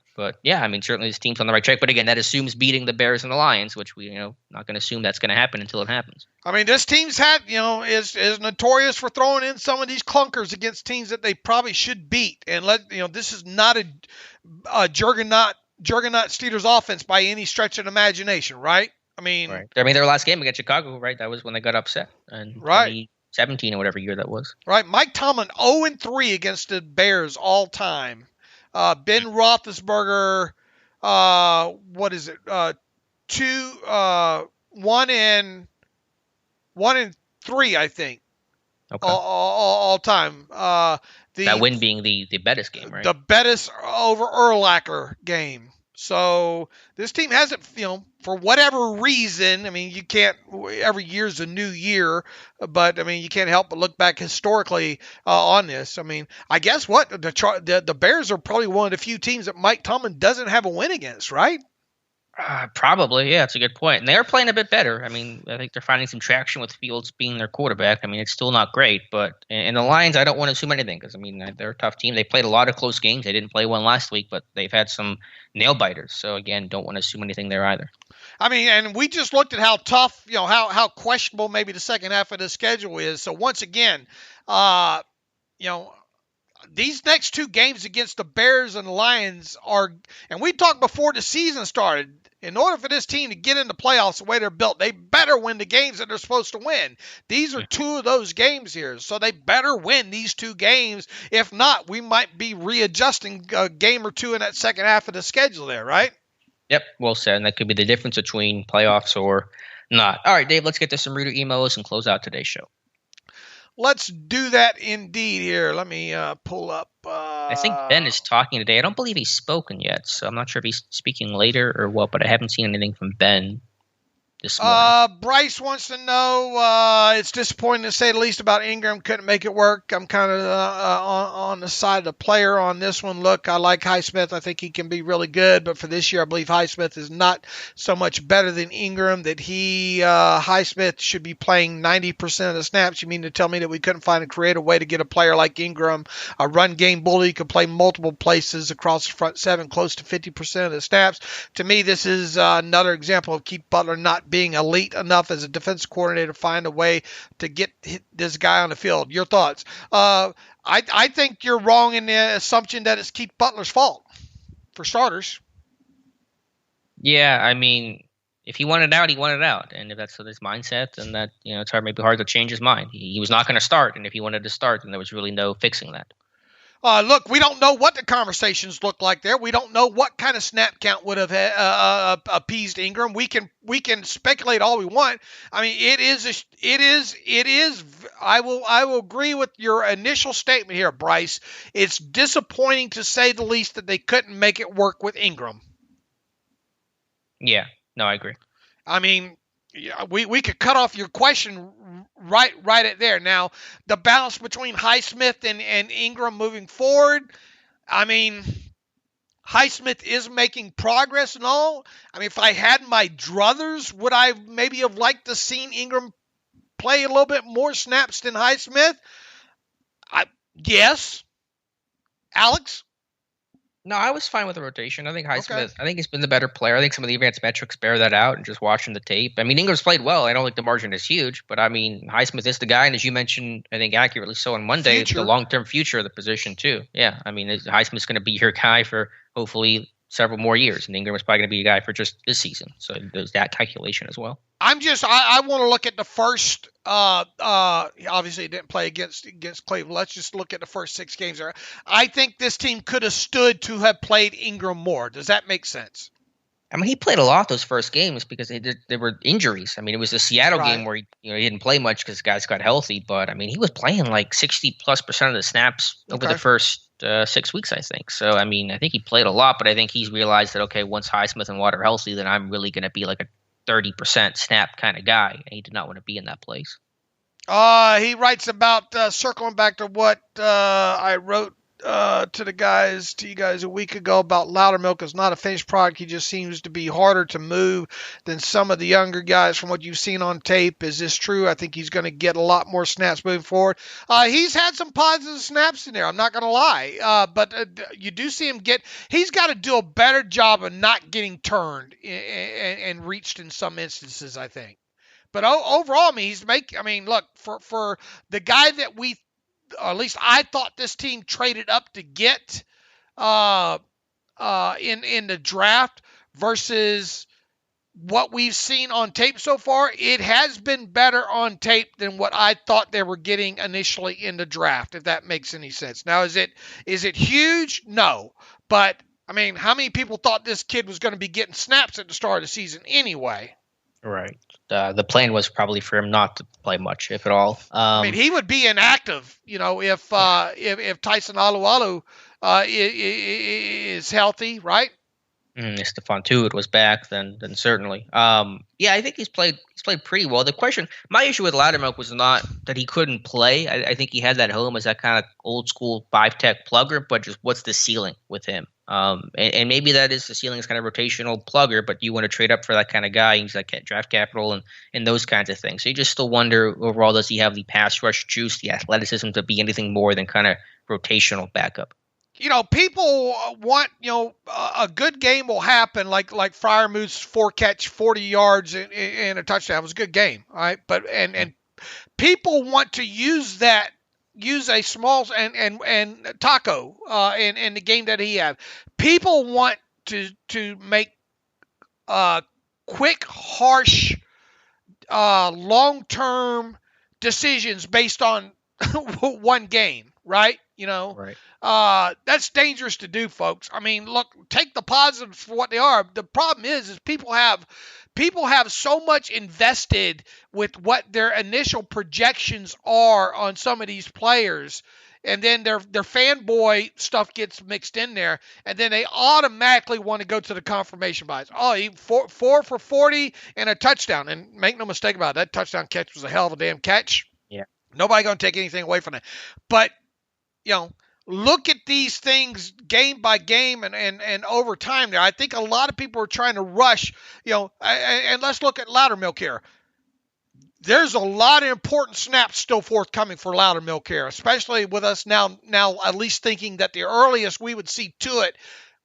yeah, I mean, certainly this team's on the right track. But again, that assumes beating the Bears and the Lions, which we, not going to assume that's going to happen until it happens. I mean, this team's is notorious for throwing in some of these clunkers against teams that they probably should beat. And this is not a juggernaut Steelers offense by any stretch of the imagination, right? I mean, right. I mean, their last game against Chicago, right? That was when they got upset, and right. 2017 or whatever year that was. Right. Mike Tomlin 0-3 against the Bears all time. Ben Roethlisberger, what is it? 1-3, I think. Okay. All time. That win being the Bettis game, right? The Bettis over Urlacher game. So this team hasn't, for whatever reason, I mean, you can't, every year's a new year, but I mean, you can't help but look back historically on this. I mean, I guess what the Bears are probably one of the few teams that Mike Tomlin doesn't have a win against, right? Probably, yeah, it's a good point. And they are playing a bit better. I mean, I think they're finding some traction with Fields being their quarterback. I mean, it's still not great, but in the Lions, I don't want to assume anything because, I mean, they're a tough team. They played a lot of close games. They didn't play one last week, but they've had some nail-biters. So, again, don't want to assume anything there either. I mean, and we just looked at how tough, how questionable maybe the second half of the schedule is. So, once again, these next two games against the Bears and the Lions are, and we talked before the season started, in order for this team to get in the playoffs the way they're built, they better win the games that they're supposed to win. These are two of those games here, so they better win these two games. If not, we might be readjusting a game or two in that second half of the schedule there, right? Yep, well said, and that could be the difference between playoffs or not. All right, Dave, let's get to some reader emails and close out today's show. Let's do that indeed here. Let me pull up. I think Ben is talking today. I don't believe he's spoken yet, so I'm not sure if he's speaking later or what, but I haven't seen anything from Ben. this morning. Bryce wants to know, it's disappointing to say the least about Ingram. Couldn't make it work. I'm kind of on the side of the player on this one. Look, I like Highsmith. I think he can be really good. But for this year, I believe Highsmith is not so much better than Ingram that Highsmith should be playing 90% of the snaps. You mean to tell me that we couldn't find a creative way to get a player like Ingram, a run game bully, could play multiple places across the front seven, close to 50% of the snaps? To me, this is another example of Keith Butler not being elite enough as a defensive coordinator to find a way to get this guy on the field. Your thoughts? I think you're wrong in the assumption that it's Keith Butler's fault, for starters. Yeah, I mean, if he wanted out, he wanted out. And if that's his mindset, then that, it's maybe hard to change his mind. He was not going to start. And if he wanted to start, then there was really no fixing that. Look, we don't know what the conversations look like there. We don't know what kind of snap count would have appeased Ingram. We can speculate all we want. I mean, it is. I will agree with your initial statement here, Bryce. It's disappointing to say the least that they couldn't make it work with Ingram. Yeah, no, I agree. I mean, we could cut off your question right at there. Now, the balance between Highsmith and Ingram moving forward, I mean, Highsmith is making progress and all. I mean, if I had my druthers, would I maybe have liked to seen Ingram play a little bit more snaps than Highsmith? Yes. Alex? No, I was fine with the rotation. I think Highsmith, I think he's been the better player. I think some of the advanced metrics bear that out, and just watching the tape. I mean, Ingram's played well. I don't think the margin is huge, but I mean, Highsmith is the guy, and as you mentioned, I think accurately so on Monday, it's the long-term future of the position too. Yeah, I mean, Highsmith's going to be your guy for hopefully several more years, and Ingram is probably going to be a guy for just this season. So there's that calculation as well. I want to look at the first, obviously it didn't play against Cleveland. Let's just look at the first 6 games there. I think this team could have stood to have played Ingram more. Does that make sense? I mean, he played a lot those first games because there were injuries. I mean, it was the Seattle game where he didn't play much because the guys got healthy. But I mean, he was playing like 60+% of the snaps over the first 6 weeks, I think. So I mean, I think he played a lot, but I think he's realized that once Highsmith and Watt are healthy, then I'm really going to be like a 30% snap kind of guy, and he did not want to be in that place. He writes about circling back to what I wrote to you guys a week ago about Loudermilk is not a finished product. He just seems to be harder to move than some of the younger guys from what you've seen on tape. Is this true? I think he's going to get a lot more snaps moving forward. He's had some positive snaps in there, I'm not going to lie. But you do see him he's got to do a better job of not getting turned and reached in some instances, I think. But overall, look, for the guy that or at least I thought this team traded up to get in the draft versus what we've seen on tape so far, it has been better on tape than what I thought they were getting initially in the draft, if that makes any sense. Now, is it huge? No. But, I mean, how many people thought this kid was going to be getting snaps at the start of the season anyway? Right. The plan was probably for him not to play much, if at all. I mean, he would be inactive, if Tyson Alualu is healthy, right? If Stephon Tuitt was back, then certainly. Yeah, I think he's played pretty well. My issue with Loudermilk was not that he couldn't play. I think he had that home as that kind of old school 5-tech plugger, but just what's the ceiling with him? And maybe that is the ceiling is kind of rotational plugger, but you want to trade up for that kind of guy. He's like draft capital and those kinds of things. So you just still wonder overall, does he have the pass rush juice, the athleticism to be anything more than kind of rotational backup? People want, a good game will happen like Freiermuth's 4-catch, 40 yards and a touchdown. It was a good game, all right? But and people want to use a small and Taco in the game that he had. People want to make quick, harsh, long-term decisions based on one game, right? Right. That's dangerous to do, folks. I mean, look, take the positives for what they are. The problem is people have so much invested with what their initial projections are on some of these players. and then their fanboy stuff gets mixed in there, and then they automatically want to go to the confirmation bias. Oh, he 4 for 40 and a touchdown. And make no mistake about it, that touchdown catch was a hell of a damn catch. Yeah. Nobody going to take anything away from that. But, look at these things game by game and over time there. I think a lot of people are trying to rush, and let's look at Loudermilk here. There's a lot of important snaps still forthcoming for Loudermilk here, especially with us now at least thinking that the earliest we would see to it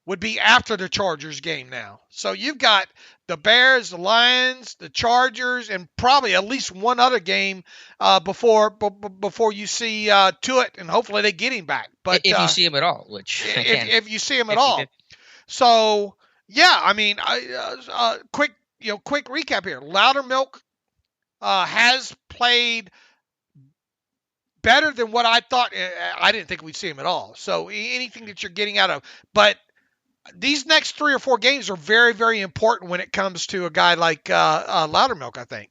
would be after the Chargers game now. So you've got the Bears, the Lions, the Chargers, and probably at least one other game before you see to it, and hopefully they get him back. But if you see him at all, which if you see him at all. So yeah, I mean, quick recap here. Loudermilk has played better than what I thought. I didn't think we'd see him at all. So anything that you're getting out of, but these next 3 or 4 games are very, very important when it comes to a guy like Loudermilk, I think.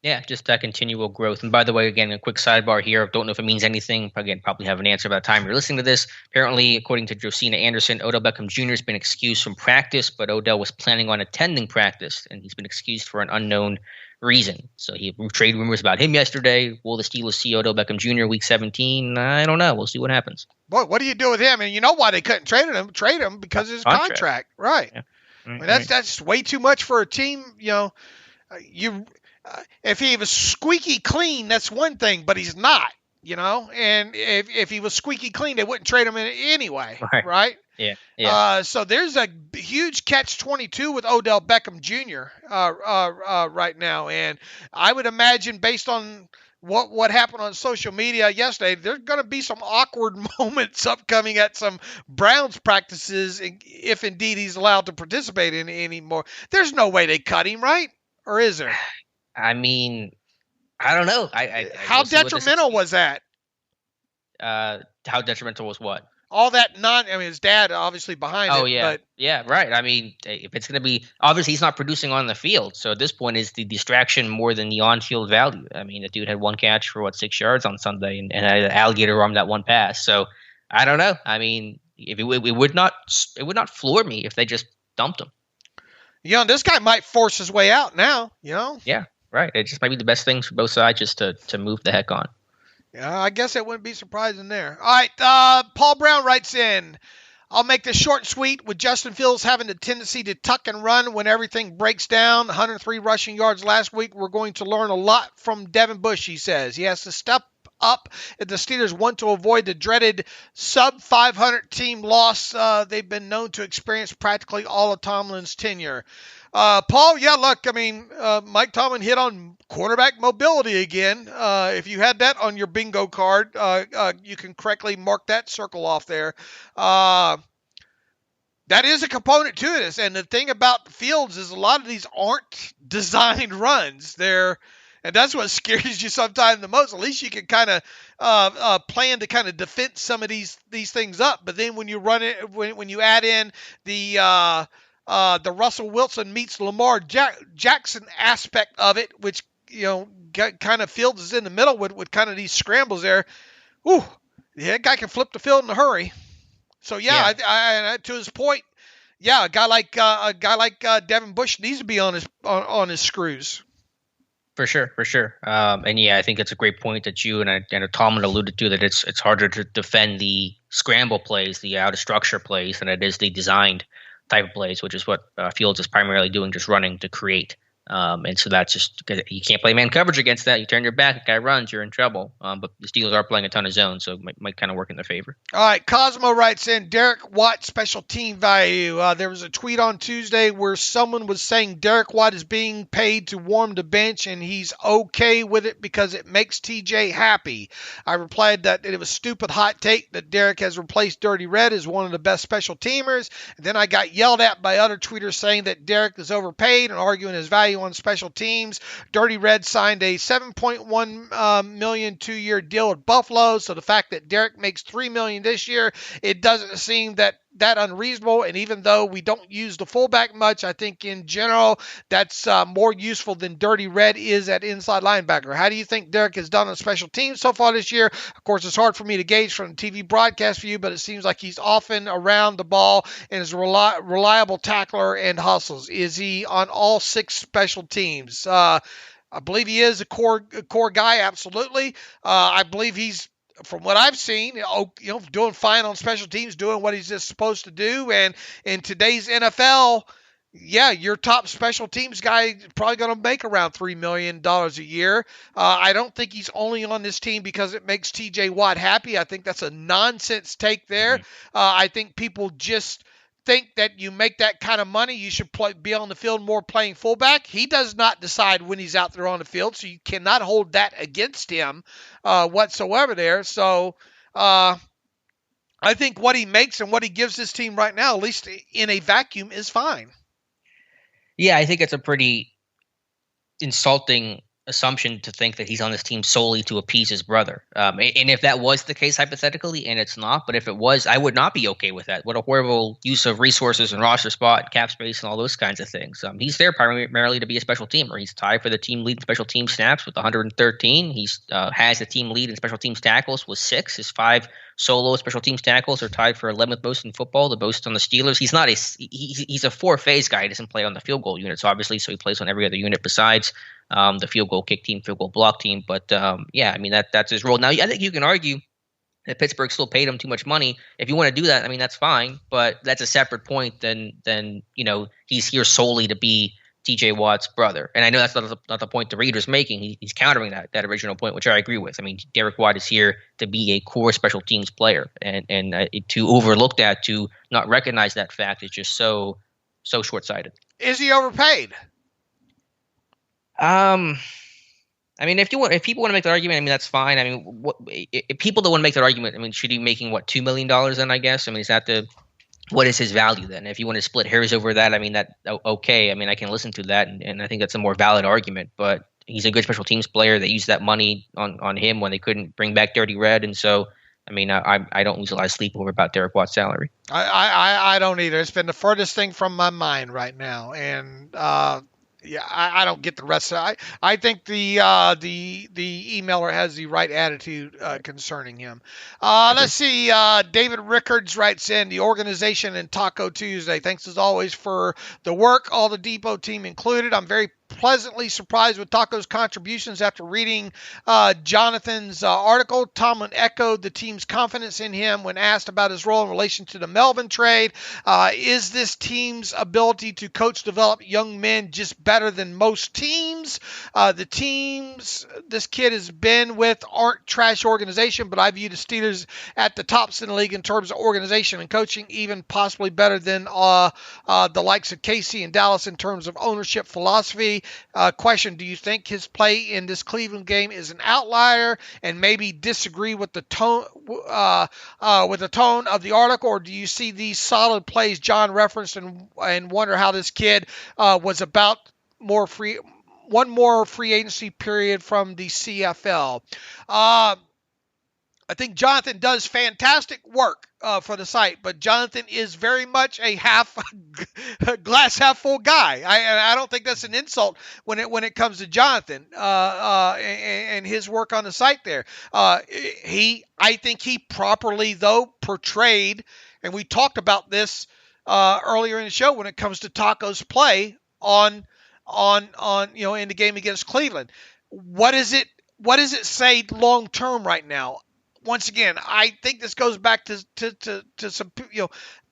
Yeah, just that continual growth. And by the way, again, a quick sidebar here. Don't know if it means anything. Again, probably have an answer by the time you're listening to this. Apparently, according to Josina Anderson, Odell Beckham Jr. has been excused from practice, but Odell was planning on attending practice, and he's been excused for an unknown reason. So he trade rumors about him yesterday. Will the Steelers see Odell Beckham Jr. Week 17? I don't know. We'll see what happens. Boy, what do you do with him? And you know why they couldn't trade him because of his contract. Right. Yeah. I mean, that's way too much for a team. If he was squeaky clean, that's one thing, but he's not, and if he was squeaky clean, they wouldn't trade him anyway. Right. Yeah. So there's a huge catch-22 with Odell Beckham Jr. Right now. And I would imagine based on what happened on social media yesterday, there's going to be some awkward moments upcoming at some Browns practices if indeed he's allowed to participate in anymore. There's no way they cut him, right? Or is there? I mean, I don't know. How detrimental was that? How detrimental was what? All that his dad obviously behind it. Oh, yeah. But yeah, right. I mean, if it's going to be – obviously he's not producing on the field. So at this point, is the distraction more than the on-field value. I mean, the dude had one catch for, 6 yards on Sunday and had an alligator arm that one pass. So I don't know. I mean, if it would not floor me if they just dumped him. This guy might force his way out now, Yeah, right. It just might be the best thing for both sides just to move the heck on. Yeah, I guess it wouldn't be surprising there. All right, Paul Brown writes in, I'll make this short and sweet. With Justin Fields having the tendency to tuck and run when everything breaks down, 103 rushing yards last week, we're going to learn a lot from Devin Bush, he says. He has to step up if the Steelers want to avoid the dreaded sub-500 team loss they've been known to experience practically all of Tomlin's tenure. Paul, yeah, look, I mean, Mike Tomlin hit on quarterback mobility again. If you had that on your bingo card, you can correctly mark that circle off there. That is a component to this. And the thing about Fields is a lot of these aren't designed runs. And that's what scares you sometimes the most. At least you can kind of plan to kind of defend some of these things up. But then when you run it, when you add in the Russell Wilson meets Lamar Jackson aspect of it, which kind of Fields is in the middle with kind of these scrambles there. Ooh, that guy can flip the field in a hurry. So yeah. I to his point, yeah, a guy like Devin Bush needs to be on his screws. For sure. And yeah, I think it's a great point that you and Tomlin alluded to, that it's harder to defend the scramble plays, the out of structure plays, than it is the designed type of plays, which is what Fields is primarily doing, just running to create. And so that's just because you can't play man coverage against that. You turn your back, the guy runs, you're in trouble. But the Steelers are playing a ton of zone, so it might kind of work in their favor. All right, Cosmo writes in, Derek Watt special team value. There was a tweet on Tuesday where someone was saying Derek Watt is being paid to warm the bench and he's okay with it because it makes TJ happy. I replied that it was a stupid hot take that Derek has replaced Dirty Red as one of the best special teamers. And then I got yelled at by other tweeters saying that Derek is overpaid and arguing his value on special teams. Dirty Red signed a $7.1 million 2-year deal with Buffalo, so the fact that Derek makes $3 million this year, it doesn't seem that that unreasonable. And even though we don't use the fullback much, I think in general that's more useful than Dirty Red is at inside linebacker. How do you think Derek has done on special teams so far this year? Of course, it's hard for me to gauge from the TV broadcast view, but it seems like he's often around the ball and is a reliable tackler and hustles. Is he on all 6 special teams? I believe he is a core guy, absolutely. I believe he's, from what I've seen, doing fine on special teams, doing what he's just supposed to do. And in today's NFL, yeah, your top special teams guy is probably going to make around $3 million a year. I don't think he's only on this team because it makes TJ Watt happy. I think that's a nonsense take there. I think people just think that you make that kind of money, you should be on the field more playing fullback. He does not decide when he's out there on the field, so you cannot hold that against him whatsoever there. So I think what he makes and what he gives this team right now, at least in a vacuum, is fine. Yeah, I think it's a pretty insulting assumption to think that he's on this team solely to appease his brother. And if that was the case hypothetically, and it's not, but if it was, I would not be okay with that. What a horrible use of resources and roster spot, cap space, and all those kinds of things. He's there primarily to be a special teamer. He's tied for the team lead in special team snaps with 113. He's has the team lead in special teams tackles with 6. His 5 solo special teams tackles are tied for 11th most in football, the most on the Steelers. He's not he's a 4-phase guy. He doesn't play on the field goal units, obviously, so he plays on every other unit besides the field goal kick team, field goal block team. But yeah, I mean, that's his role. Now, I think you can argue that Pittsburgh still paid him too much money. If you want to do that, I mean, that's fine, but that's a separate point than he's here solely to be TJ Watt's brother. And I know that's not the point the reader's making. He's countering that original point, which I agree with. I mean, Derek Watt is here to be a core special teams player, and to overlook that, to not recognize that fact is just so short-sighted. Is he overpaid? I mean, if people want to make that argument, I mean, that's fine. I mean, if people don't want to make that argument, I mean, should he be making $2 million then? I guess. I mean, is that what is his value then? If you want to split hairs over that, I mean, that okay. I mean, I can listen to that, and I think that's a more valid argument. But he's a good special teams player. They used that money on him when they couldn't bring back Dirty Red, and so I mean, I don't lose a lot of sleep over about Derek Watt's salary. I don't either. It's been the furthest thing from my mind right now, and yeah, I don't get the rest of it. I think the emailer has the right attitude concerning him. Let's see. David Rickards writes in, the organization and Taco Tuesday. Thanks as always for the work, all the Depot team included. I'm very pleasantly surprised with Taco's contributions after reading Jonathan's article. Tomlin echoed the team's confidence in him when asked about his role in relation to the Melvin trade. Is this team's ability to coach develop young men just better than most teams? The teams this kid has been with aren't trash organization, but I view the Steelers at the tops in the league in terms of organization and coaching, even possibly better than the likes of KC and Dallas in terms of ownership philosophy. Question: do you think his play in this Cleveland game is an outlier, and maybe disagree with the tone of the article, or do you see these solid plays John referenced and wonder how this kid was about one more free agency period from the CFL? I think Jonathan does fantastic work for the site, but Jonathan is very much a glass half full guy. I don't think that's an insult when it comes to Jonathan and his work on the site there. I think he properly though portrayed, and we talked about this earlier in the show when it comes to Taco's play on in the game against Cleveland. What does it say long term right now? Once again, I think this goes back to some,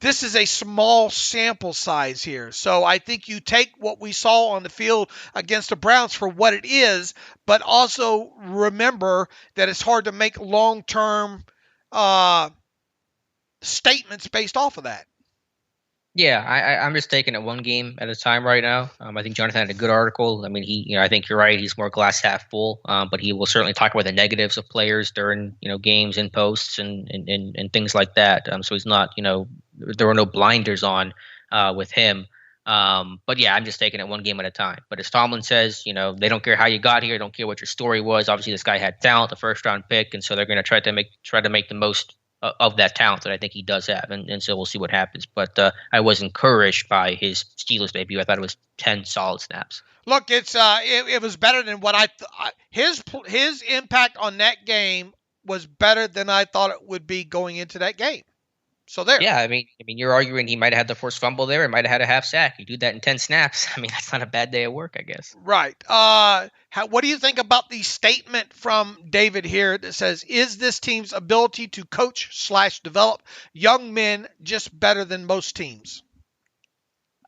this is a small sample size here. So I think you take what we saw on the field against the Browns for what it is, but also remember that it's hard to make long-term statements based off of that. Yeah, I'm just taking it one game at a time right now. I think Jonathan had a good article. I mean, I think you're right. He's more glass half full, but he will certainly talk about the negatives of players during, games and posts and things like that. So he's not, there were no blinders on with him. But yeah, I'm just taking it one game at a time. But as Tomlin says, they don't care how you got here. Don't care what your story was. Obviously, this guy had talent, the first round pick, and so they're going to try to make the most of that talent that I think he does have, and so we'll see what happens. But I was encouraged by his Steelers debut. I thought it was 10 solid snaps. Look, it was better than what his impact on that game was better than I thought it would be going into that game. So there. Yeah, I mean, you're arguing he might have had the forced fumble there. He might have had a half sack. You do that in 10 snaps. I mean, that's not a bad day at work, I guess. Right. What do you think about the statement from David here that says, is this team's ability to coach/develop young men just better than most teams?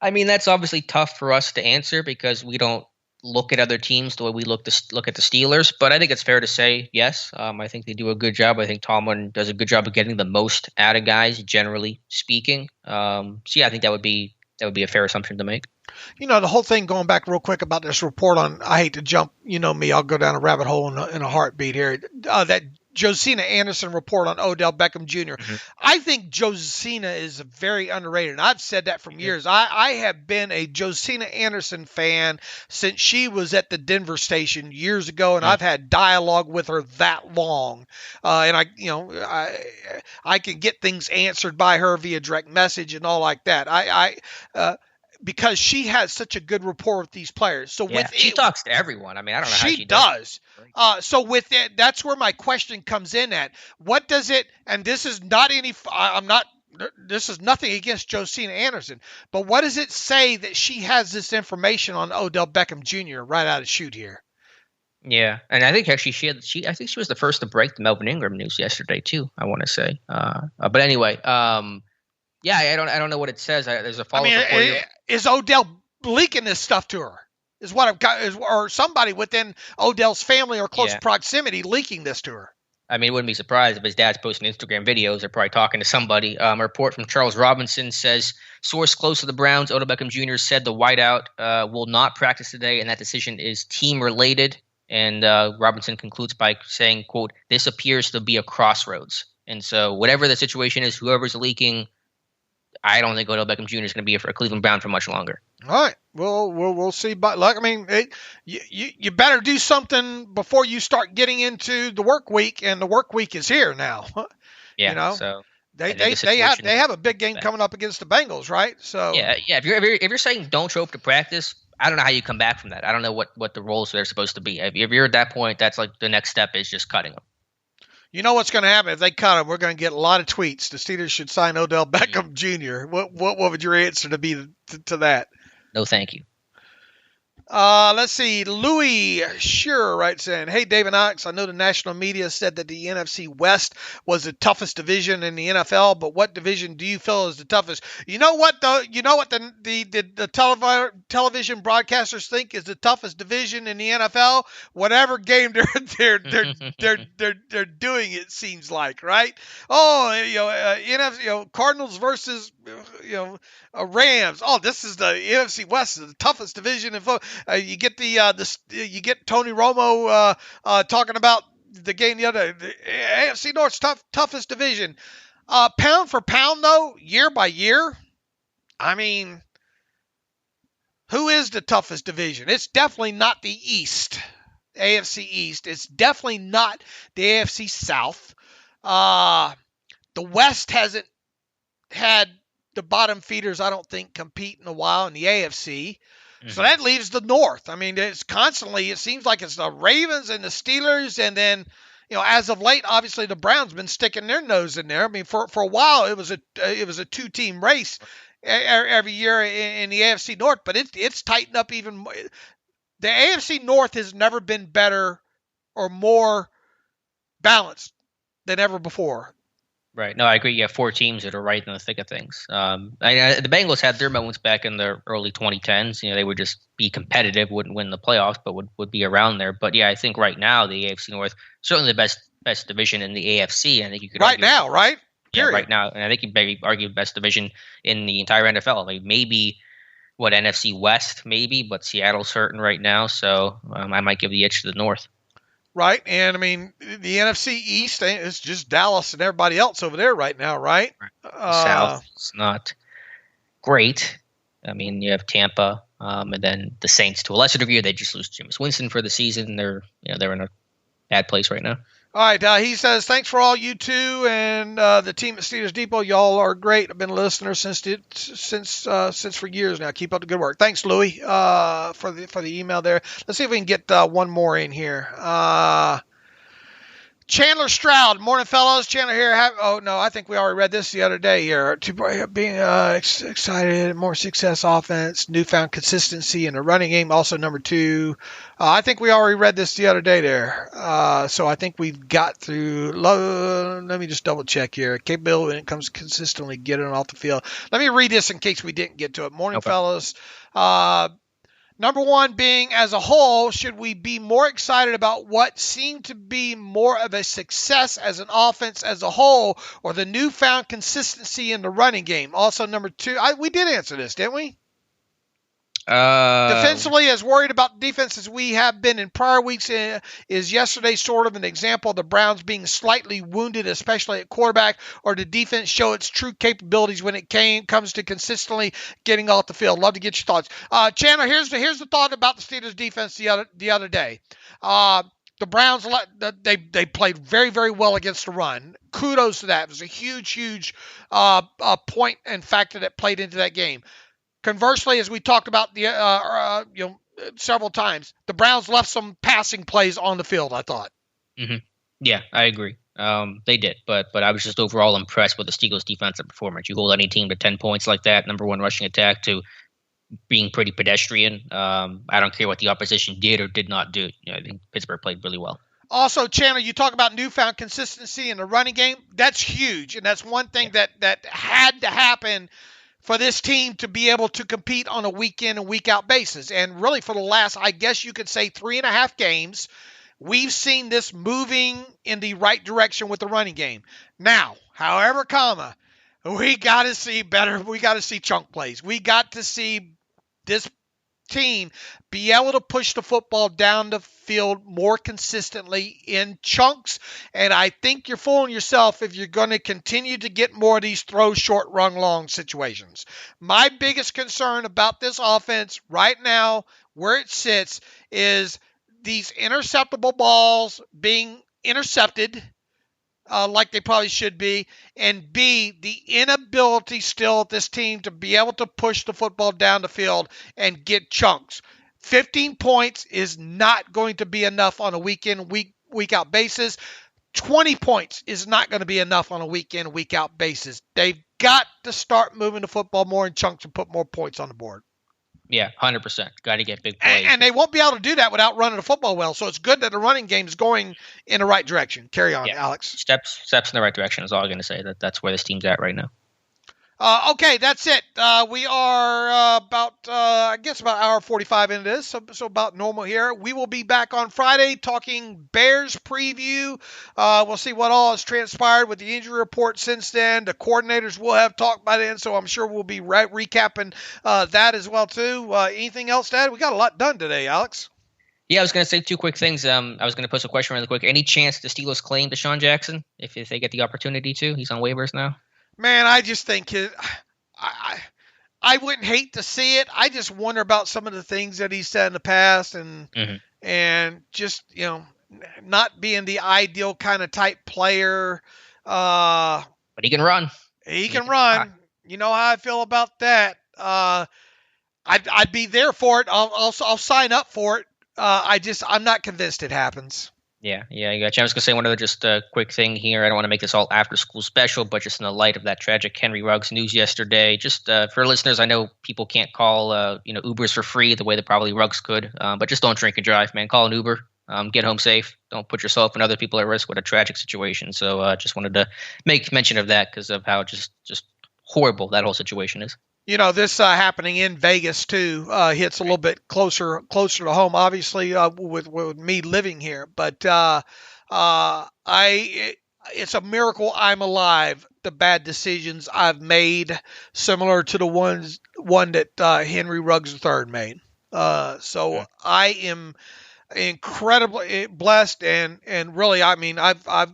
I mean, that's obviously tough for us to answer because we don't look at other teams the way we look at the Steelers. But I think it's fair to say yes. I think they do a good job. I think Tomlin does a good job of getting the most out of guys, generally speaking. So yeah, I think that would be a fair assumption to make. The whole thing, going back real quick about this report on, I hate to jump, me, I'll go down a rabbit hole in a heartbeat here. That Josina Anderson report on Odell Beckham Jr. Mm-hmm. I think Josina is very underrated, and I've said that for years. I have been a Josina Anderson fan since she was at the Denver station years ago, and I've had dialogue with her that long. And I can get things answered by her via direct message and all like that. Because she has such a good rapport with these players. So she talks to everyone. I mean, I don't know how she does. So with it, that's where my question comes in at. What does it, and this is not this is nothing against Josina Anderson, but what does it say that she has this information on Odell Beckham Jr. right out of the chute here? Yeah, and I think actually I think she was the first to break the Melvin Ingram news yesterday too, I want to say. But anyway, yeah, I don't know what it says. There's a follow-up report. Is Odell leaking this stuff to her? Is what I've got, or somebody within Odell's family or close proximity leaking this to her? I mean, it wouldn't be surprised if his dad's posting Instagram videos. They're probably talking to somebody. A report from Charles Robinson says, source close to the Browns, Odell Beckham Jr. said the wideout will not practice today, and that decision is team-related. And Robinson concludes by saying, quote, this appears to be a crossroads. And so whatever the situation is, whoever's leaking, I don't think Odell Beckham Jr. is going to be a Cleveland Brown for much longer. All right. Well, we'll see. But look, I mean, you better do something before you start getting into the work week, and the work week is here now. Yeah. So they have a big game coming up against the Bengals, right? So yeah. If you're saying don't show up to practice, I don't know how you come back from that. I don't know what the roles they're supposed to be. If you're at that point, that's like the next step is just cutting them. You know what's going to happen if they cut him? We're going to get a lot of tweets. The Steelers should sign Odell Beckham Jr. What would your answer to be to that? No, thank you. Let's see. Louis Sure writes in, hey, Dave and Alex, I know the national media said that the NFC West was the toughest division in the NFL, but what division do you feel is the toughest? You know what, though? You know what the television broadcasters think is the toughest division in the NFL? Whatever game they're doing, it seems like, right? NFC, Cardinals versus Rams. Oh, this is the NFC West, is the toughest division in football. You get you get Tony Romo talking about the game the other. The AFC North's toughest division. Pound for pound, though, year by year, I mean, who is the toughest division? It's definitely not the East, AFC East. It's definitely not the AFC South. The West hasn't had the bottom feeders, I don't think, compete in a while in the AFC. Mm-hmm. So that leaves the North. I mean, it seems like it's the Ravens and the Steelers, and then, as of late, obviously the Browns been sticking their nose in there. I mean, for a while it was a two-team race every year in the AFC North, but it's tightened up even more. The AFC North has never been better or more balanced than ever before. Right. No, I agree. You have 4 teams that are right in the thick of things. The Bengals had their moments back in the early 2010s. They would just be competitive, wouldn't win the playoffs, but would be around there. But yeah, I think right now the AFC North, certainly the best division in the AFC. I think you could right now, right? Yeah, right now, and I think you'd maybe argue best division in the entire NFL. I mean, maybe NFC West, maybe, but Seattle's hurting right now, so I might give the edge to the North. Right, and I mean, the NFC East is just Dallas and everybody else over there right now, right? South is not great. I mean, you have Tampa, and then the Saints to a lesser degree. They just lose Jameis Winston for the season. They're in a bad place right now. All right, he says, thanks for all you two and the team at Steelers Depot. Y'all are great. I've been a listener since for years now. Keep up the good work. Thanks, Louie, for the email there. Let's see if we can get one more in here. Chandler Stroud, morning, fellows. Chandler here. I think we already read this the other day here. Being excited, more success offense, newfound consistency in the running game. Also, number 2. I think we already read this the other day there. So I think we've got through. Let me just double check here. Capability when it comes to consistently getting off the field. Let me read this in case we didn't get to it. Morning, fellas. Number 1 being, as a whole, should we be more excited about what seemed to be more of a success as an offense as a whole, or the newfound consistency in the running game? Also, number 2, we did answer this, didn't we? Defensively, as worried about defense as we have been in prior weeks, is yesterday sort of an example of the Browns being slightly wounded, especially at quarterback, or did defense show its true capabilities when it comes to consistently getting off the field? Love to get your thoughts. Chandler, here's the thought about the Steelers defense the other day. The Browns, they played very, very well against the run. Kudos to that. It was a huge point and factor that played into that game. Conversely, as we talked about several times, the Browns left some passing plays on the field, I thought. Mm-hmm. Yeah, I agree. They did, but I was just overall impressed with the Steelers' defensive performance. You hold any team to 10 points like that, number 1 rushing attack, to being pretty pedestrian. I don't care what the opposition did or did not do. I think Pittsburgh played really well. Also, Chandler, you talk about newfound consistency in the running game. That's huge, and that's one thing that had to happen for this team to be able to compete on a week-in and week-out basis. And really for the last, I guess you could say, 3.5 games, we've seen this moving in the right direction with the running game. Now, however, we got to see better. We got to see chunk plays. We got to see this team be able to push the football down the field more consistently in chunks. And I think you're fooling yourself if you're going to continue to get more of these throw short, run long situations. My biggest concern about this offense right now, where it sits, is these interceptable balls being intercepted like they probably should be, and B, the inability still of this team to be able to push the football down the field and get chunks. 15 points is not going to be enough on a week-in, week-out basis. 20 points is not going to be enough on a week-in, week-out basis. They've got to start moving the football more in chunks and put more points on the board. Yeah, 100%. Got to get big plays. And they won't be able to do that without running the football well. So it's good that the running game is going in the right direction. Carry on, Alex. Steps in the right direction is all I'm going to say. That's where this team's at right now. Okay, that's it. We are about hour 45 into this, so about normal here. We will be back on Friday talking Bears preview. We'll see what all has transpired with the injury report since then. The coordinators will have talked by then, so I'm sure we'll be recapping that as well too. Anything else, Dad? We got a lot done today, Alex. Yeah, I was going to say 2 quick things. I was going to post a question really quick. Any chance the Steelers claim Deshaun Jackson if they get the opportunity to? He's on waivers now. Man, I just think I wouldn't hate to see it. I just wonder about some of the things that he said in the past and just, not being the ideal kind of type player. But he can run. He can run. You know how I feel about that. I'd be there for it. I'll sign up for it. I'm not convinced it happens. Yeah, I got you. I was going to say one other just quick thing here. I don't want to make this all after school special, but just in the light of that tragic Henry Ruggs news yesterday, just for listeners, I know people can't call Ubers for free the way that probably Ruggs could, but just don't drink and drive, man. Call an Uber. Get home safe. Don't put yourself and other people at risk with a tragic situation. So just wanted to make mention of that because of how just horrible that whole situation is. This happening in Vegas too hits a little bit closer to home, obviously, with me living here. But it's a miracle I'm alive. The bad decisions I've made, similar to the one that Henry Ruggs III made. So I am incredibly blessed, and really, I mean, I've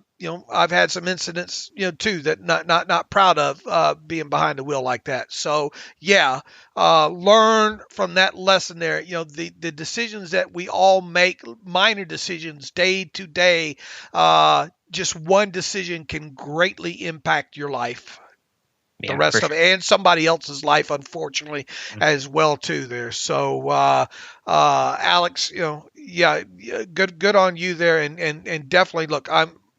I've had some incidents, too, that not proud of being behind the wheel like that. So yeah, learn from that lesson there. The decisions that we all make, minor decisions, day to day, just one decision can greatly impact your life. The rest of it, and somebody else's life, unfortunately, as well too. There, so Alex, good on you there, and definitely look,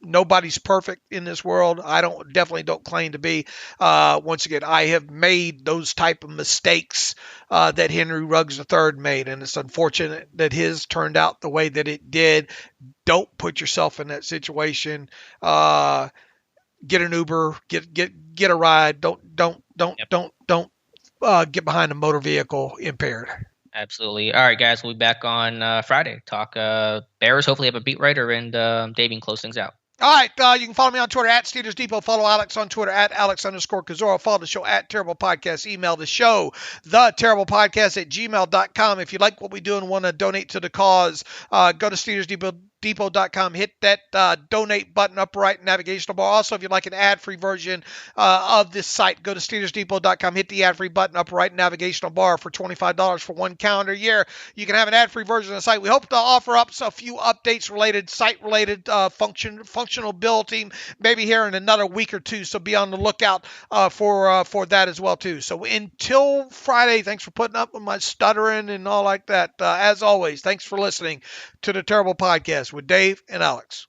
nobody's perfect in this world. I definitely don't claim to be. Once again, I have made those type of mistakes that Henry Ruggs III made, and it's unfortunate that his turned out the way that it did. Don't put yourself in that situation. Get an Uber, get a ride. Don't get behind a motor vehicle impaired. Absolutely. All right, guys, we'll be back on Friday. Talk Bears. Hopefully have a beat writer, and Dave can close things out. All right, you can follow me on Twitter at Steelers Depot. Follow Alex on Twitter at Alex_Cazorla. Follow the show at Terrible Podcast. Email the show, theterriblepodcast@gmail.com. If you like what we do and want to donate to the cause, go to SteelersDepot.com. Hit that donate button up right navigational bar. Also, if you'd like an ad-free version of this site, go to SteelersDepot.com. Hit the ad-free button up right navigational bar for $25 for 1 calendar year. You can have an ad-free version of the site. We hope to offer up a few updates related, site-related functional building, maybe here in another week or two. So be on the lookout for that as well too. So until Friday, thanks for putting up with my stuttering and all like that. As always, thanks for listening to the Terrible Podcast with Dave and Alex.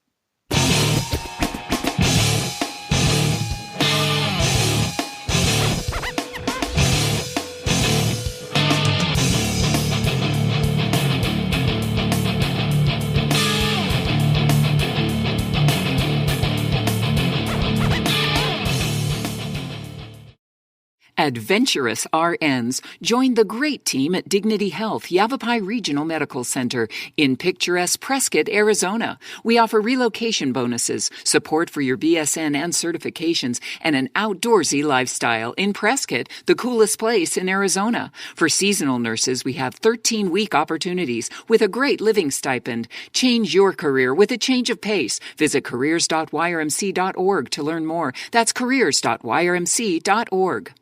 Adventurous RNs join the great team at Dignity Health Yavapai Regional Medical Center in picturesque Prescott, Arizona. We offer relocation bonuses, support for your BSN and certifications, and an outdoorsy lifestyle in Prescott, the coolest place in Arizona. For seasonal nurses, we have 13-week opportunities with a great living stipend. Change your career with a change of pace. Visit careers.yrmc.org to learn more. That's careers.yrmc.org.